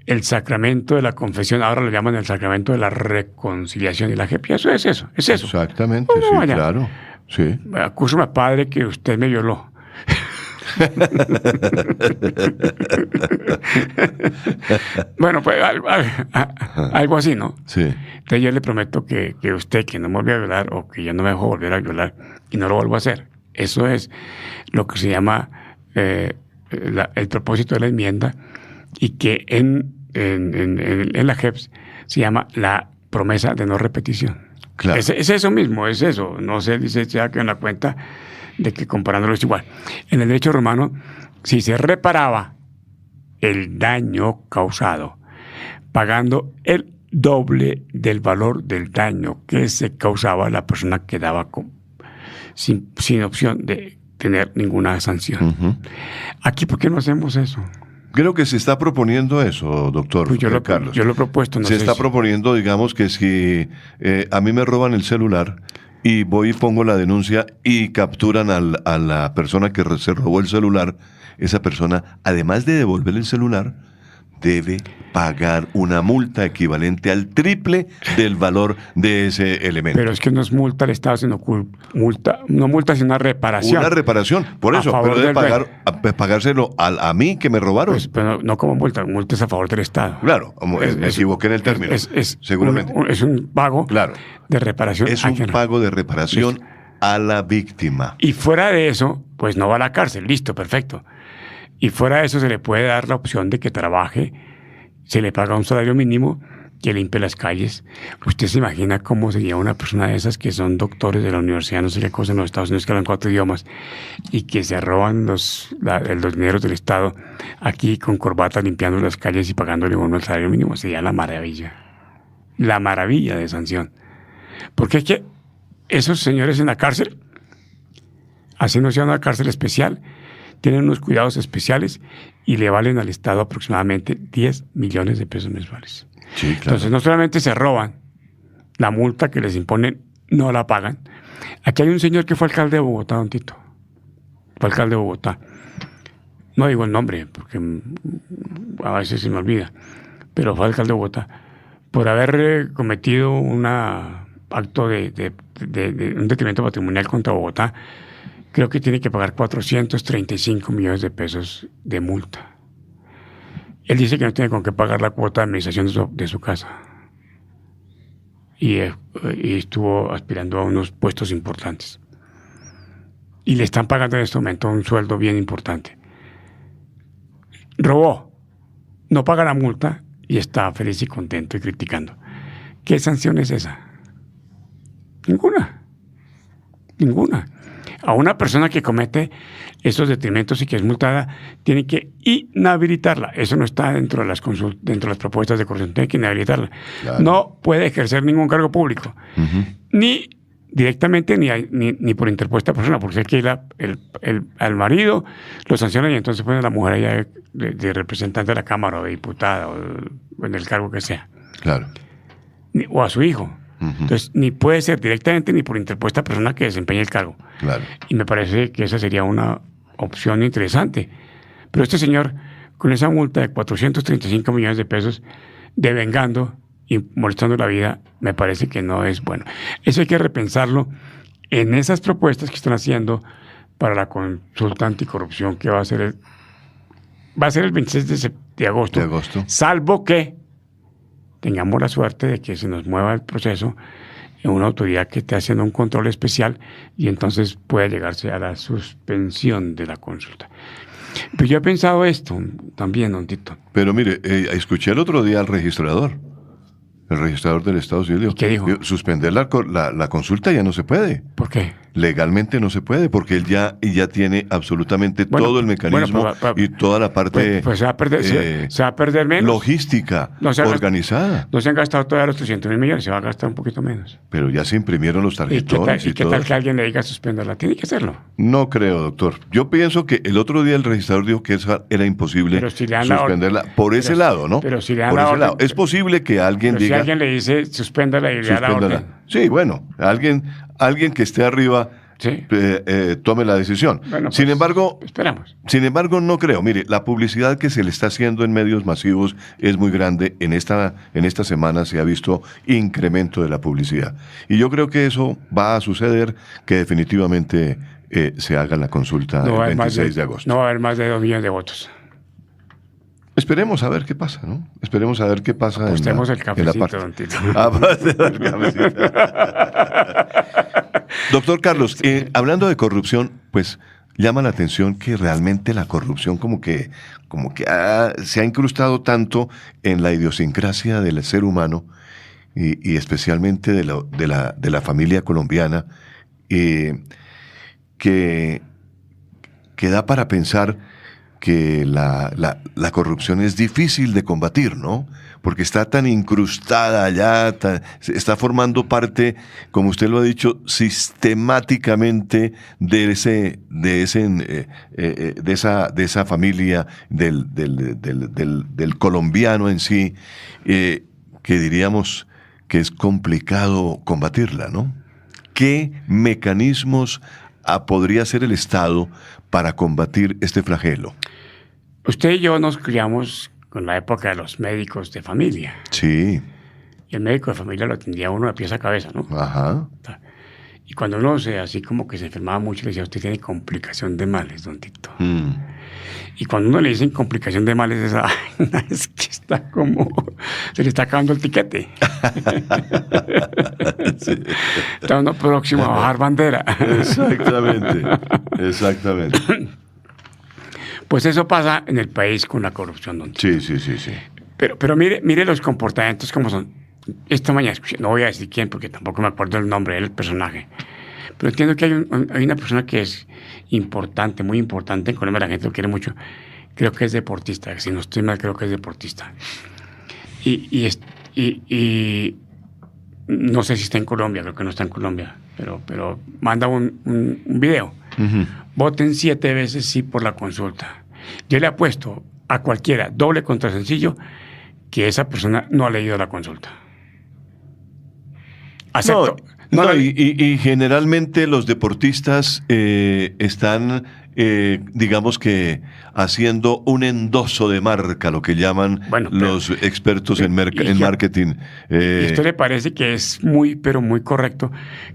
el sacramento de la confesión, ahora lo llaman el sacramento de la reconciliación y la JEP, y eso es eso. Exactamente, No, sí, vaya. claro. Sí. Acúsame, padre, que usted me violó. Bueno, pues algo así, ¿no? Sí. Entonces yo le prometo que usted, que no me vuelve a violar, o que yo no me dejo volver a violar y no lo vuelvo a hacer. Eso es lo que se llama el propósito de la enmienda, y que en la JEPS se llama la promesa de no repetición. Claro. Es eso mismo, es eso. No se dice ya que en la cuenta de que comparándolo es igual. En el derecho romano, si se reparaba el daño causado pagando el doble del valor del daño que se causaba, la persona quedaba sin opción de tener ninguna sanción. Aquí, ¿por qué no hacemos eso? Creo que se está proponiendo eso, doctor Pues Carlos. yo lo he propuesto. No se sé está si- proponiendo, digamos, que si a mí me roban el celular y voy y pongo la denuncia y capturan a la persona que se robó el celular, esa persona, además de devolver el celular, debe pagar una multa equivalente al triple del valor de ese elemento. Pero es que no es multa al Estado, sino no multa, sino una reparación. Una reparación, por A eso, favor pero debe del pagárselo a mí que me robaron. Pues, pero no como multa es a favor del Estado. Claro, me equivoqué en el término, seguramente. Es un pago Claro. de reparación. Es un ajena. pago de reparación a la víctima. Y fuera de eso, pues no va a la cárcel, listo, perfecto. Y fuera de eso se le puede dar la opción de que trabaje, se le paga un salario mínimo, que limpie las calles. ¿Usted se imagina cómo sería una persona de esas que son doctores de la universidad, no sé qué cosa, en los Estados Unidos, que hablan 4 idiomas, y que se roban los dineros del Estado aquí con corbata limpiando las calles y pagándole uno el salario mínimo? Sería la maravilla. La maravilla de sanción. Porque es que esos señores en la cárcel, así no sea una cárcel especial, tienen unos cuidados especiales y le valen al Estado aproximadamente 10 millones de pesos mensuales. Sí, claro. Entonces, no solamente se roban, la multa que les imponen no la pagan. Aquí hay un señor que fue alcalde de Bogotá, don Tito. Fue alcalde de Bogotá. No digo el nombre, porque a veces se me olvida, pero fue alcalde de Bogotá. Por haber cometido un acto de un detrimento patrimonial contra Bogotá, creo que tiene que pagar 435 millones de pesos de multa. Él dice que no tiene con qué pagar la cuota de administración de su casa. Y estuvo aspirando a unos puestos importantes. Y le están pagando en este momento un sueldo bien importante. Robó, no paga la multa y está feliz y contento y criticando. ¿Qué sanción es esa? Ninguna. Ninguna. A una persona que comete esos detrimentos y que es multada, tiene que inhabilitarla. Eso no está dentro de las propuestas de corrupción. Tiene que inhabilitarla. Claro. No puede ejercer ningún cargo público. Ni directamente ni por interpuesta persona, porque es que al marido lo sancionan y entonces pone a la mujer allá de representante de la Cámara o de diputada o en el cargo que sea. Claro. O a su hijo. Entonces, ni puede ser directamente ni por interpuesta persona que desempeñe el cargo. Claro. Y me parece que esa sería una opción interesante. Pero este señor, con esa multa de 435 millones de pesos, devengando y molestando la vida, me parece que no es bueno. Eso hay que repensarlo en esas propuestas que están haciendo para la consulta anticorrupción que va a ser el 26 de agosto. Salvo que tengamos la suerte de que se nos mueva el proceso en una autoridad que esté haciendo un control especial y entonces puede llegarse a la suspensión de la consulta. Pero yo he pensado esto también, don Tito. Pero mire, escuché el otro día al registrador. El registrador del Estado Civil dijo, ¿qué dijo? Suspender la consulta ya no se puede. ¿Por qué? Legalmente no se puede, porque él ya tiene absolutamente todo el mecanismo y toda la parte pues se va a perder menos. Logística, organizada. No se han gastado todavía los 300.000 millones, se va a gastar un poquito menos. Pero ya se imprimieron los tarjetones. ¿Y qué tal que alguien le diga suspenderla? Tiene que hacerlo. No creo, doctor. Yo pienso que el otro día el registrador dijo que eso era imposible suspenderla por ese lado, ¿no? Pero si le dan la orden, es posible que alguien diga... Si alguien le dice suspéndala y le da la orden. Sí, bueno, alguien que esté arriba sí. Tome la decisión. Bueno, pues, sin embargo, esperamos. Sin embargo, no creo. Mire, la publicidad que se le está haciendo en medios masivos es muy grande. En esta semana se ha visto incremento de la publicidad. Y yo creo que eso va a suceder, que definitivamente se haga la consulta el 26 de agosto. No va a haber más de 2 millones de votos. Esperemos a ver qué pasa, ¿no? Esperemos a ver qué pasa Apostemos en el cafecito, en la parte. don Tito. El cafecito. Doctor Carlos, hablando de corrupción, pues llama la atención que realmente la corrupción como que se ha incrustado tanto en la idiosincrasia del ser humano y especialmente de la familia colombiana, que da para pensar que la corrupción es difícil de combatir, ¿no? Porque está tan incrustada allá, está formando parte, como usted lo ha dicho, sistemáticamente de esa familia del colombiano en sí, que diríamos que es complicado combatirla, ¿no? ¿Qué mecanismos podría hacer el Estado para combatir este flagelo? Usted y yo nos criamos con la época de los médicos de familia. Sí. Y el médico de familia lo atendía uno de pies a cabeza, ¿no? Ajá. Y cuando uno así como que se enfermaba mucho, le decía, usted tiene complicación de males, don Tito. Y cuando uno le dicen complicación de males, es que está como... se le está acabando el tiquete. Sí. Está uno próximo a bajar bandera. Exactamente. Pues eso pasa en el país con la corrupción, don Tito. Sí. Pero mire los comportamientos como son. Esta mañana escuché, no voy a decir quién porque tampoco me acuerdo el nombre del personaje, pero entiendo que hay una persona que es importante, muy importante en Colombia, la gente lo quiere mucho, creo que es deportista, si no estoy mal creo que es deportista. Y no sé si está en Colombia, creo que no está en Colombia, pero manda un video. Uh-huh. Voten 7 veces sí por la consulta. Yo le apuesto a cualquiera, doble contra sencillo, que esa persona no ha leído la consulta. Acepto. Y generalmente los deportistas están, digamos que, haciendo un endoso de marca, lo que llaman los expertos en marketing. ¿Y usted le parece que es pero muy correcto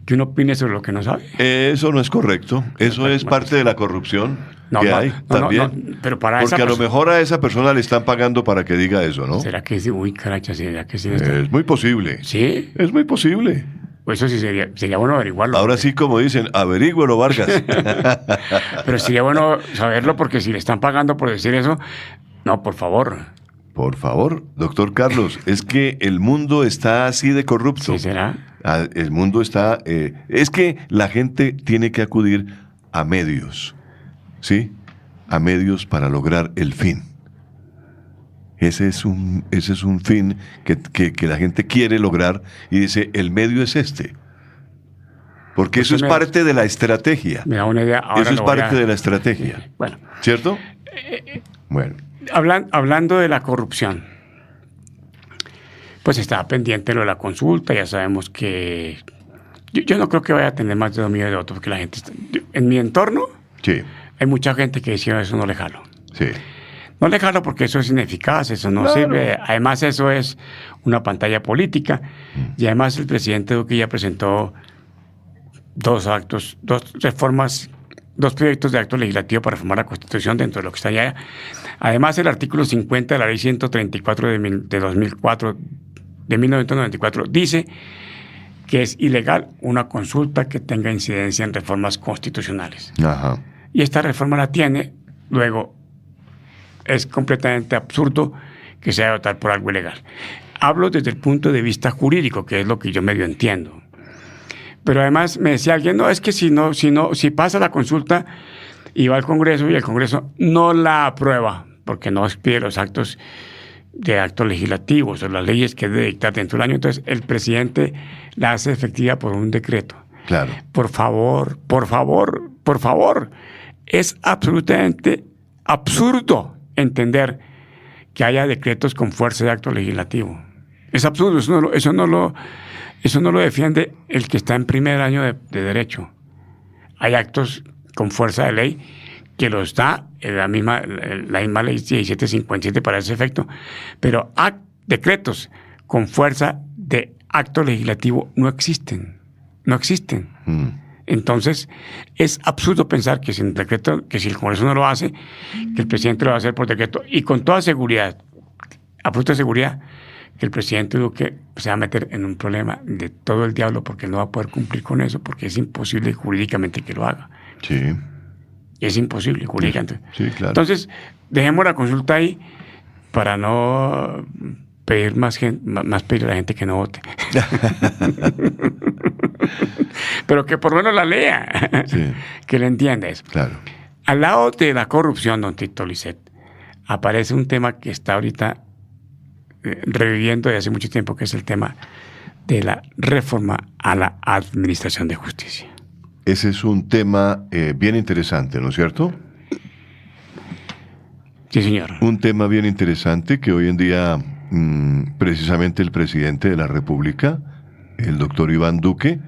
que uno opine sobre lo que no sabe? Eso no es correcto. Eso es parte de la corrupción que hay también. Pero para porque a lo mejor a esa persona le están pagando para que diga eso, ¿no? ¿Será que sí? Uy, caracha, ¿será que sí? Es muy posible. ¿Sí? Es muy posible. Pues eso sí sería bueno averiguarlo. Ahora sí, como dicen, averígüelo, Vargas. Pero sería bueno saberlo porque si le están pagando por decir eso, no, por favor. Por favor, doctor Carlos, es que el mundo está así de corrupto. ¿Sí será? El mundo está... es que la gente tiene que acudir a medios, ¿sí? A medios para lograr el fin. Ese es un fin que la gente quiere lograr y dice, el medio es este. Porque eso es parte de la estrategia. Me da una idea. Ahora eso es parte de la estrategia. Bueno. ¿Cierto? Bueno. Hablando de la corrupción, pues estaba pendiente lo de la consulta. Ya sabemos que... Yo no creo que vaya a tener más de 2 millones de votos porque la gente está... En mi entorno... Sí. hay mucha gente que dice, eso no le jalo. Sí. No le jalo porque eso es ineficaz, eso no sirve. Además, eso es una pantalla política. Y además el presidente Duque ya presentó dos proyectos de acto legislativo para reformar la Constitución dentro de lo que está allá. Además, el artículo 50 de la Ley 134 de 1994 dice que es ilegal una consulta que tenga incidencia en reformas constitucionales. Ajá. Y esta reforma la tiene, luego es completamente absurdo que se vaya a votar por algo ilegal. Hablo desde el punto de vista jurídico, que es lo que yo medio entiendo. Pero además me decía alguien, no, es que si pasa la consulta y va al Congreso y el Congreso no la aprueba, porque no expide los actos legislativos o las leyes que debe dictar dentro del año, entonces el presidente la hace efectiva por un decreto. Claro. Por favor, es absolutamente absurdo entender que haya decretos con fuerza de acto legislativo. Es absurdo, eso no lo defiende el que está en primer año de derecho. Hay actos con fuerza de ley que los da la misma ley 1757 para ese efecto, pero decretos con fuerza de acto legislativo no existen. Entonces, es absurdo pensar que si el Congreso no lo hace, que el presidente lo va a hacer por decreto, y con toda seguridad, absoluta seguridad, que el presidente Duque se va a meter en un problema de todo el diablo porque no va a poder cumplir con eso, porque es imposible jurídicamente que lo haga. Sí. Es imposible jurídicamente. Sí, claro. Entonces, dejemos la consulta ahí para no pedir más pedir a la gente que no vote. Pero que por lo menos la lea, Sí. que le entienda eso. Claro. Al lado de la corrupción, don Tito Lisset, aparece un tema que está ahorita reviviendo desde hace mucho tiempo, que es el tema de la reforma a la administración de justicia. Ese es un tema bien interesante, ¿no es cierto? Sí, señor. Un tema bien interesante que hoy en día precisamente el presidente de la República, el doctor Iván Duque,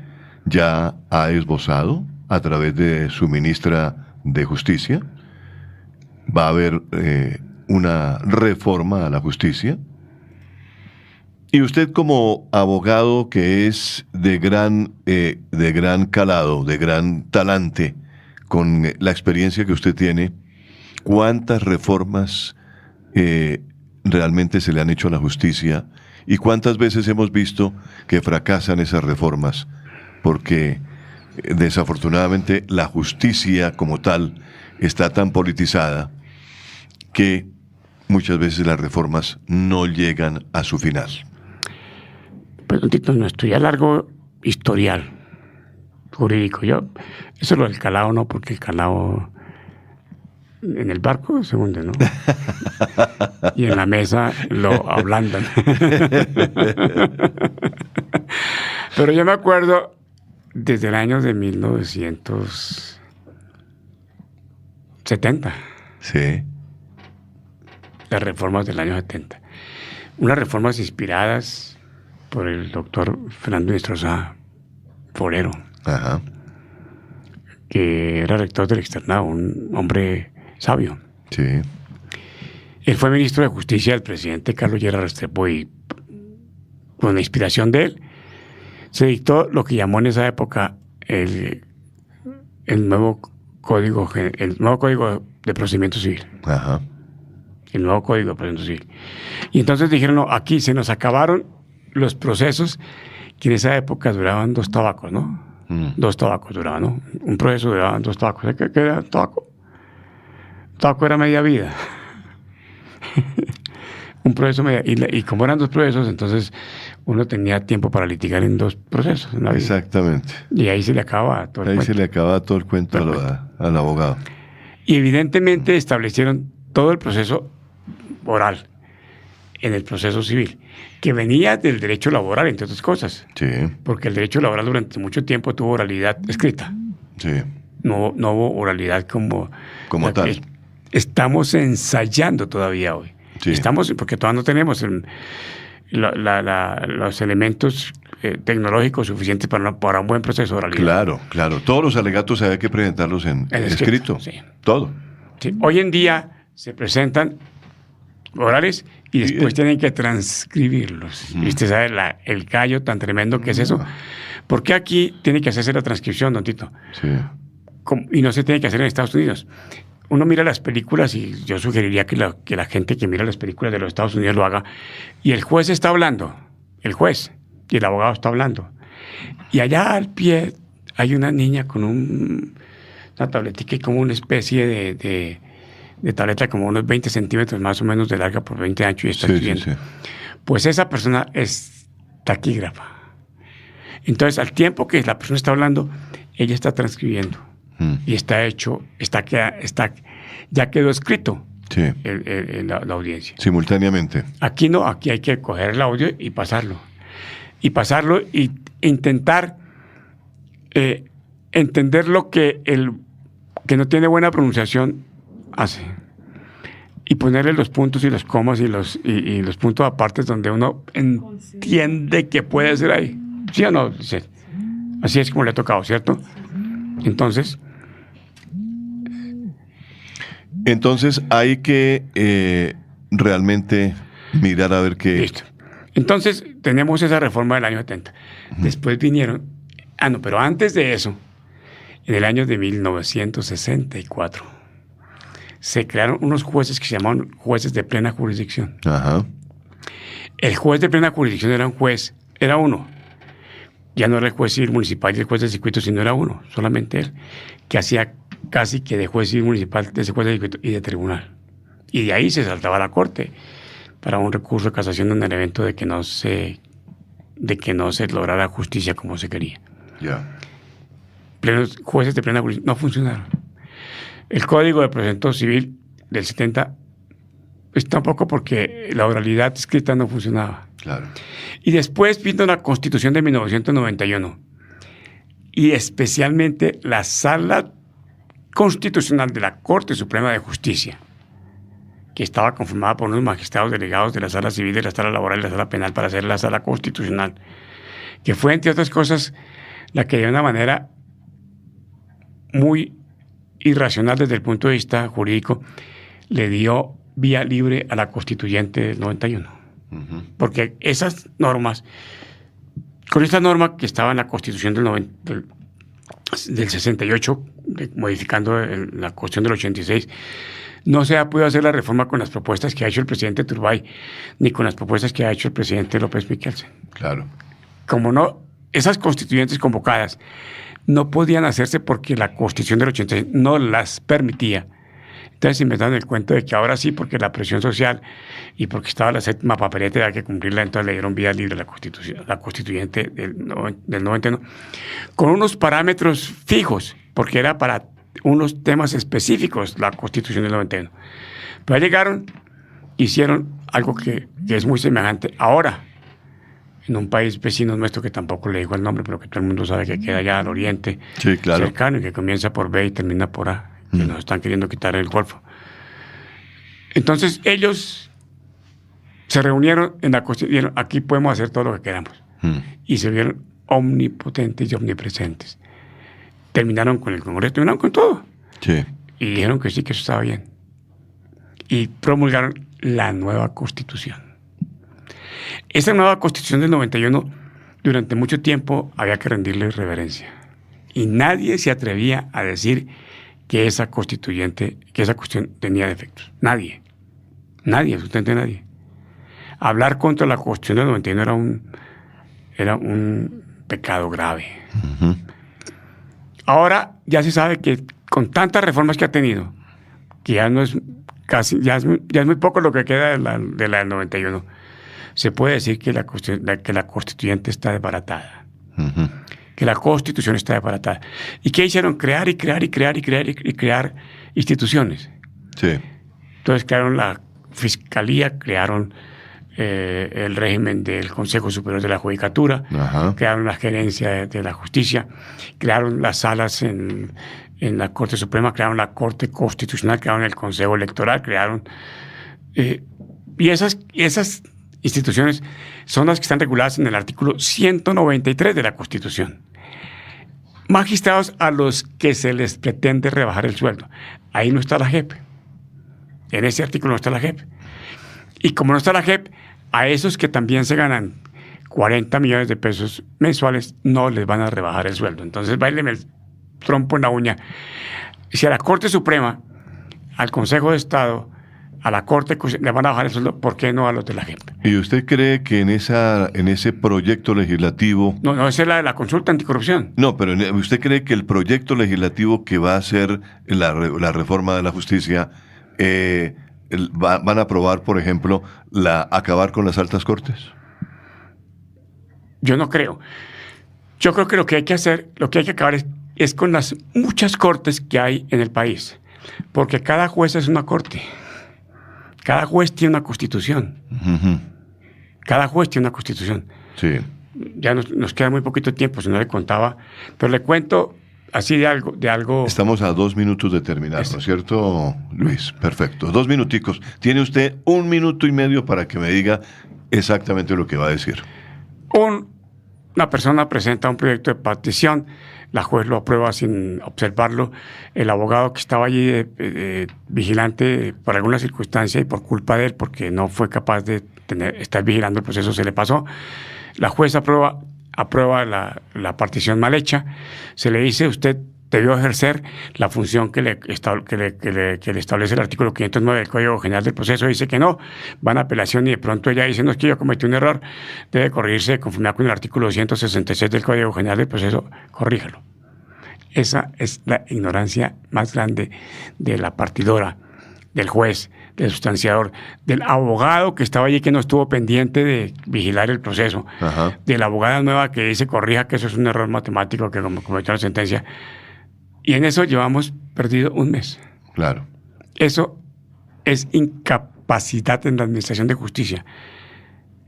ya ha esbozado a través de su ministra de Justicia. Va a haber una reforma a la justicia. Y usted, como abogado que es de gran calado, de gran talante, con la experiencia que usted tiene, ¿cuántas reformas realmente se le han hecho a la justicia? ¿Y cuántas veces hemos visto que fracasan esas reformas? Porque desafortunadamente la justicia como tal está tan politizada que muchas veces las reformas no llegan a su final. Pues, don Tito, nuestro ya largo historial jurídico. Eso lo del calado no, porque el calado en el barco se hunde, ¿no? Y en la mesa lo ablandan. Pero yo me acuerdo desde el año de 1970. Sí. Las reformas del año 70. Unas reformas inspiradas por el doctor Fernando Inestrosa Forero, Ajá. que era rector del externado, un hombre sabio. Sí. Él fue ministro de Justicia del presidente Carlos Lleras Restrepo y con la inspiración de él se dictó lo que llamó en esa época el nuevo código de procedimiento civil. Ajá. El nuevo código de procedimiento civil. Y entonces dijeron, no, aquí se nos acabaron los procesos que en esa época duraban 2 tabacos, ¿no? 2 tabacos duraban, ¿no? Un proceso duraba 2 tabacos. ¿Qué era tabaco? Tabaco era media vida. Un proceso media. Y como eran 2 procesos, entonces uno tenía tiempo para litigar en 2 procesos en la vida. Exactamente. Y ahí se le acaba todo el cuento. Ahí se le acaba todo el cuento al abogado. Y evidentemente establecieron todo el proceso oral en el proceso civil, que venía del derecho laboral, entre otras cosas. Sí. Porque el derecho laboral durante mucho tiempo tuvo oralidad escrita. Sí. No hubo oralidad como tal. Estamos ensayando todavía hoy. Sí. Porque todavía no tenemos los elementos tecnológicos suficientes para un buen proceso de oralidad. Claro, claro. Todos los alegatos había que presentarlos en escrito. Sí. Todo. Sí. Hoy en día se presentan orales y después tienen que transcribirlos. Y usted sabe el callo tan tremendo que es eso. ¿Por qué aquí tiene que hacerse la transcripción, don Tito? Sí. Y no se tiene que hacer en Estados Unidos. Uno mira las películas y yo sugeriría que la gente que mira las películas de los Estados Unidos lo haga. Y el juez está hablando, el juez, y el abogado está hablando. Y allá al pie hay una niña con una tabletica y como una especie de tableta como unos 20 centímetros más o menos de larga por 20 de ancho y está escribiendo. Sí. Pues esa persona es taquígrafa. Entonces, al tiempo que la persona está hablando, ella está transcribiendo. Y está hecho, ya quedó escrito la audiencia. Simultáneamente. Aquí no, aquí hay que coger el audio y pasarlo. Y intentar entender lo que el que no tiene buena pronunciación hace. Y ponerle los puntos y los comas y los puntos aparte donde uno entiende que puede ser ahí. ¿Sí o no? Así es como le ha tocado, ¿cierto? Entonces hay que realmente mirar a ver qué... Listo. Entonces tenemos esa reforma del año 70. Después vinieron... pero antes de eso, en el año de 1964, se crearon unos jueces que se llamaban jueces de plena jurisdicción. Ajá. El juez de plena jurisdicción era uno. Ya no era el juez civil municipal y el juez de circuito, sino era uno, solamente él, que hacía casi que de juez civil municipal, de ese juez de circuito y de tribunal. Y de ahí se saltaba a la corte para un recurso de casación en el evento de que no se lograra justicia como se quería. Ya. Plenos jueces de plena jurisdicción no funcionaron. El Código de Procedimiento Civil del 70 pues tampoco, porque la oralidad escrita no funcionaba. Claro. Y después vino la Constitución de 1991 y especialmente la Sala Constitucional de la Corte Suprema de Justicia, que estaba conformada por unos magistrados delegados de la Sala Civil, de la Sala Laboral y la Sala Penal para hacer la Sala Constitucional, que fue, entre otras cosas, la que de una manera muy irracional desde el punto de vista jurídico le dio vía libre a la Constituyente del 91. Porque esas normas, con esta norma que estaba en la Constitución del 68, modificando la Constitución del 86, no se ha podido hacer la reforma con las propuestas que ha hecho el presidente Turbay, ni con las propuestas que ha hecho el presidente López Michelsen. Claro. Como no, esas constituyentes convocadas no podían hacerse porque la Constitución del 86 no las permitía. Entonces inventaron el cuento de que ahora sí, porque la presión social y porque estaba la séptima papeleta y había que cumplirla, entonces le dieron vía libre a la constituyente del 91, con unos parámetros fijos, porque era para unos temas específicos la Constitución del 91. Pero llegaron, hicieron algo que es muy semejante ahora, en un país vecino nuestro que tampoco le digo el nombre, pero que todo el mundo sabe que queda allá al oriente, sí, claro, cercano, y que comienza por B y termina por A. Que nos están queriendo quitar el Golfo. Entonces ellos se reunieron en la Constitución, aquí podemos hacer todo lo que queramos. Y se vieron omnipotentes y omnipresentes. Terminaron con el Congreso, terminaron con todo. Sí. Y dijeron que sí, que eso estaba bien. Y promulgaron la nueva Constitución. Esa nueva Constitución del 91, durante mucho tiempo había que rendirle reverencia. Y nadie se atrevía a decir que esa Constitución tenía defectos. Nadie, absolutamente nadie. Hablar contra la Constitución del 91 era un pecado grave. Ahora ya se sabe que con tantas reformas que ha tenido, que ya no es casi, ya es muy poco lo que queda de la del 91, se puede decir que la Constituyente está desbaratada. Que la Constitución está desbaratada. ¿Y qué hicieron? Crear instituciones. Sí. Entonces crearon la Fiscalía, crearon el régimen del Consejo Superior de la Judicatura, crearon la Gerencia de la Justicia, crearon las salas en la Corte Suprema, crearon la Corte Constitucional, crearon el Consejo Electoral, crearon... y instituciones son las que están reguladas en el artículo 193 de la Constitución. Magistrados a los que se les pretende rebajar el sueldo. Ahí no está la JEP. En ese artículo no está la JEP. Y como no está la JEP, a esos que también se ganan 40 millones de pesos mensuales no les van a rebajar el sueldo. Entonces, báileme el trompo en la uña. Si a la Corte Suprema, al Consejo de Estado, a la Corte le van a bajar el sueldo, ¿por qué no a los de la JEP? ¿Y usted cree que en ese proyecto legislativo... No, esa es la de la consulta anticorrupción. No, pero ¿usted cree que el proyecto legislativo que va a hacer la reforma de la justicia van a aprobar, por ejemplo, acabar con las altas cortes? Yo no creo. Yo creo que lo que hay que hacer, lo que hay que acabar es con las muchas cortes que hay en el país. Porque cada juez es una corte. Cada juez tiene una constitución. Uh-huh. Cada juez tiene una constitución. Sí. Ya nos queda muy poquito tiempo, si no le contaba. Pero le cuento así de algo. Estamos a 2 minutos de terminar, ¿no es cierto, Luis? Perfecto. 2 minuticos. Tiene usted 1 minuto y medio para que me diga exactamente lo que va a decir. Una persona presenta un proyecto de petición, la juez lo aprueba sin observarlo, el abogado que estaba allí vigilante por alguna circunstancia y por culpa de él, porque no fue capaz de estar vigilando el proceso, se le pasó. La juez aprueba la partición mal hecha, se le dice: usted debió ejercer la función que le establece el artículo 509 del Código General del Proceso. Dice que no, van a apelación y de pronto ella dice: no, es que yo cometí un error, debe corregirse de conformidad con el artículo 266 del Código General del Proceso, corríjalo. Esa es la ignorancia más grande de la partidora, del juez, del sustanciador, del abogado que estaba allí que no estuvo pendiente de vigilar el proceso, Ajá. de la abogada nueva que dice: corrija que eso es un error matemático que cometió la sentencia. Y en eso llevamos perdido 1 mes. Claro. Eso es incapacidad en la administración de justicia.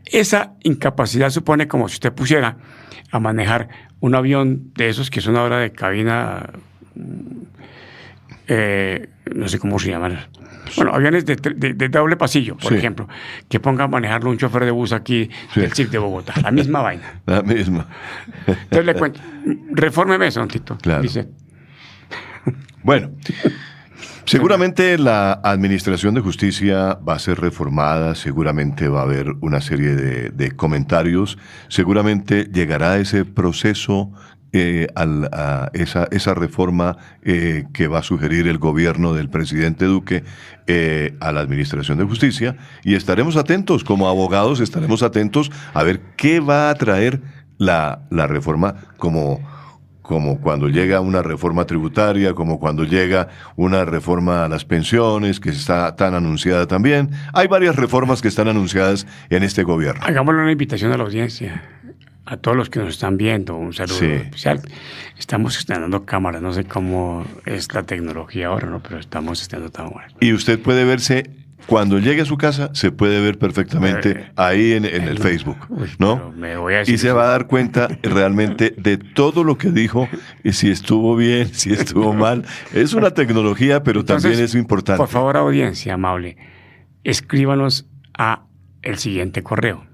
Esa incapacidad supone como si usted pusiera a manejar un avión de esos que son ahora de cabina, no sé cómo se llaman. Bueno, aviones de doble pasillo, por ejemplo, que ponga a manejarlo un chofer de bus aquí del CIC de Bogotá. La misma vaina. La misma. Entonces le cuento, refórmeme eso, don Tito. Claro. Dice. Bueno, seguramente la Administración de Justicia va a ser reformada, seguramente va a haber una serie de comentarios, seguramente llegará ese proceso a esa reforma que va a sugerir el gobierno del presidente Duque a la Administración de Justicia, y estaremos atentos, como abogados estaremos atentos a ver qué va a traer la reforma, como cuando llega una reforma tributaria, como cuando llega una reforma a las pensiones, que está tan anunciada también. Hay varias reformas que están anunciadas en este gobierno. Hagámosle una invitación a la audiencia, a todos los que nos están viendo, un saludo especial. Estamos estrenando cámaras, no sé cómo es la tecnología ahora, ¿no? Pero estamos estrenando cámaras. Y usted puede verse, cuando llegue a su casa, se puede ver perfectamente ahí en el Facebook, ¿no? Y se va a dar cuenta realmente de todo lo que dijo, y si estuvo bien, si estuvo mal. Es una tecnología, pero también es importante. Por favor, audiencia amable, escríbanos a el siguiente correo: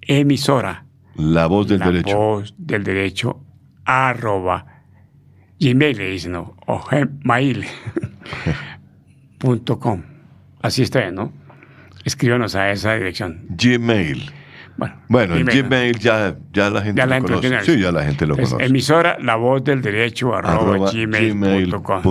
emisora La Voz del Derecho. La Voz del Derecho @gmail, le dicen, ¿no? O gmail.com. Así está bien, ¿no? Escríbanos a esa dirección. Gmail. Bueno, el Gmail ya la gente lo conoce. Sí, ya la gente lo conoce. Emisora La Voz del Derecho @gmail.com.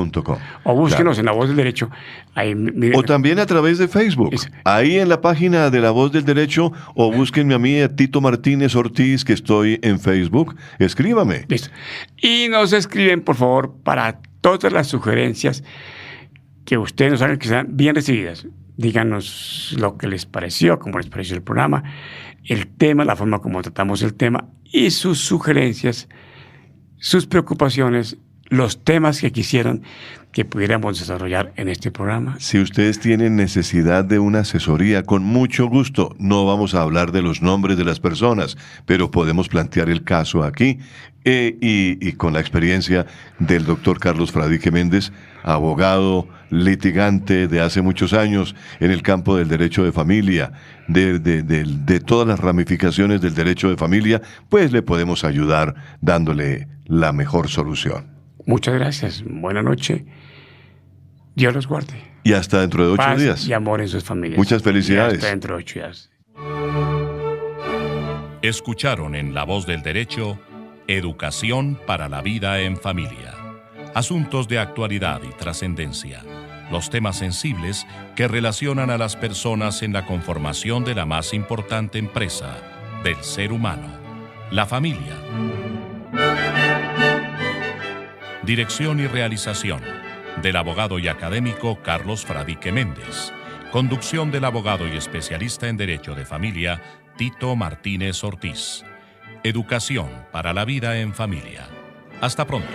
O búsquenos en La Voz del Derecho. Ahí, o también a través de Facebook. Ahí en la página de La Voz del Derecho, o búsquenme a mí, a Tito Martínez Ortiz, que estoy en Facebook. Escríbame. Listo. Y nos escriben, por favor, para todas las sugerencias que ustedes nos hagan, que sean bien recibidas. Díganos lo que les pareció, cómo les pareció el programa, el tema, la forma como tratamos el tema y sus sugerencias, sus preocupaciones, los temas que quisieran que pudiéramos desarrollar en este programa. Si ustedes tienen necesidad de una asesoría, con mucho gusto, no vamos a hablar de los nombres de las personas, pero podemos plantear el caso aquí y con la experiencia del doctor Carlos Fradique Méndez, abogado, litigante de hace muchos años en el campo del derecho de familia, de todas las ramificaciones del derecho de familia, pues le podemos ayudar dándole la mejor solución. Muchas gracias. Buenas noches. Dios los guarde. Y hasta dentro de 8 Paz días. y amor en sus familias. Muchas felicidades. Y hasta dentro de 8 días. Escucharon en La Voz del Derecho, Educación para la Vida en Familia. Asuntos de actualidad y trascendencia. Los temas sensibles que relacionan a las personas en la conformación de la más importante empresa del ser humano, la familia. Dirección y realización del abogado y académico Carlos Fradique Méndez. Conducción del abogado y especialista en Derecho de Familia Tito Martínez Ortiz. Educación para la vida en familia. Hasta pronto.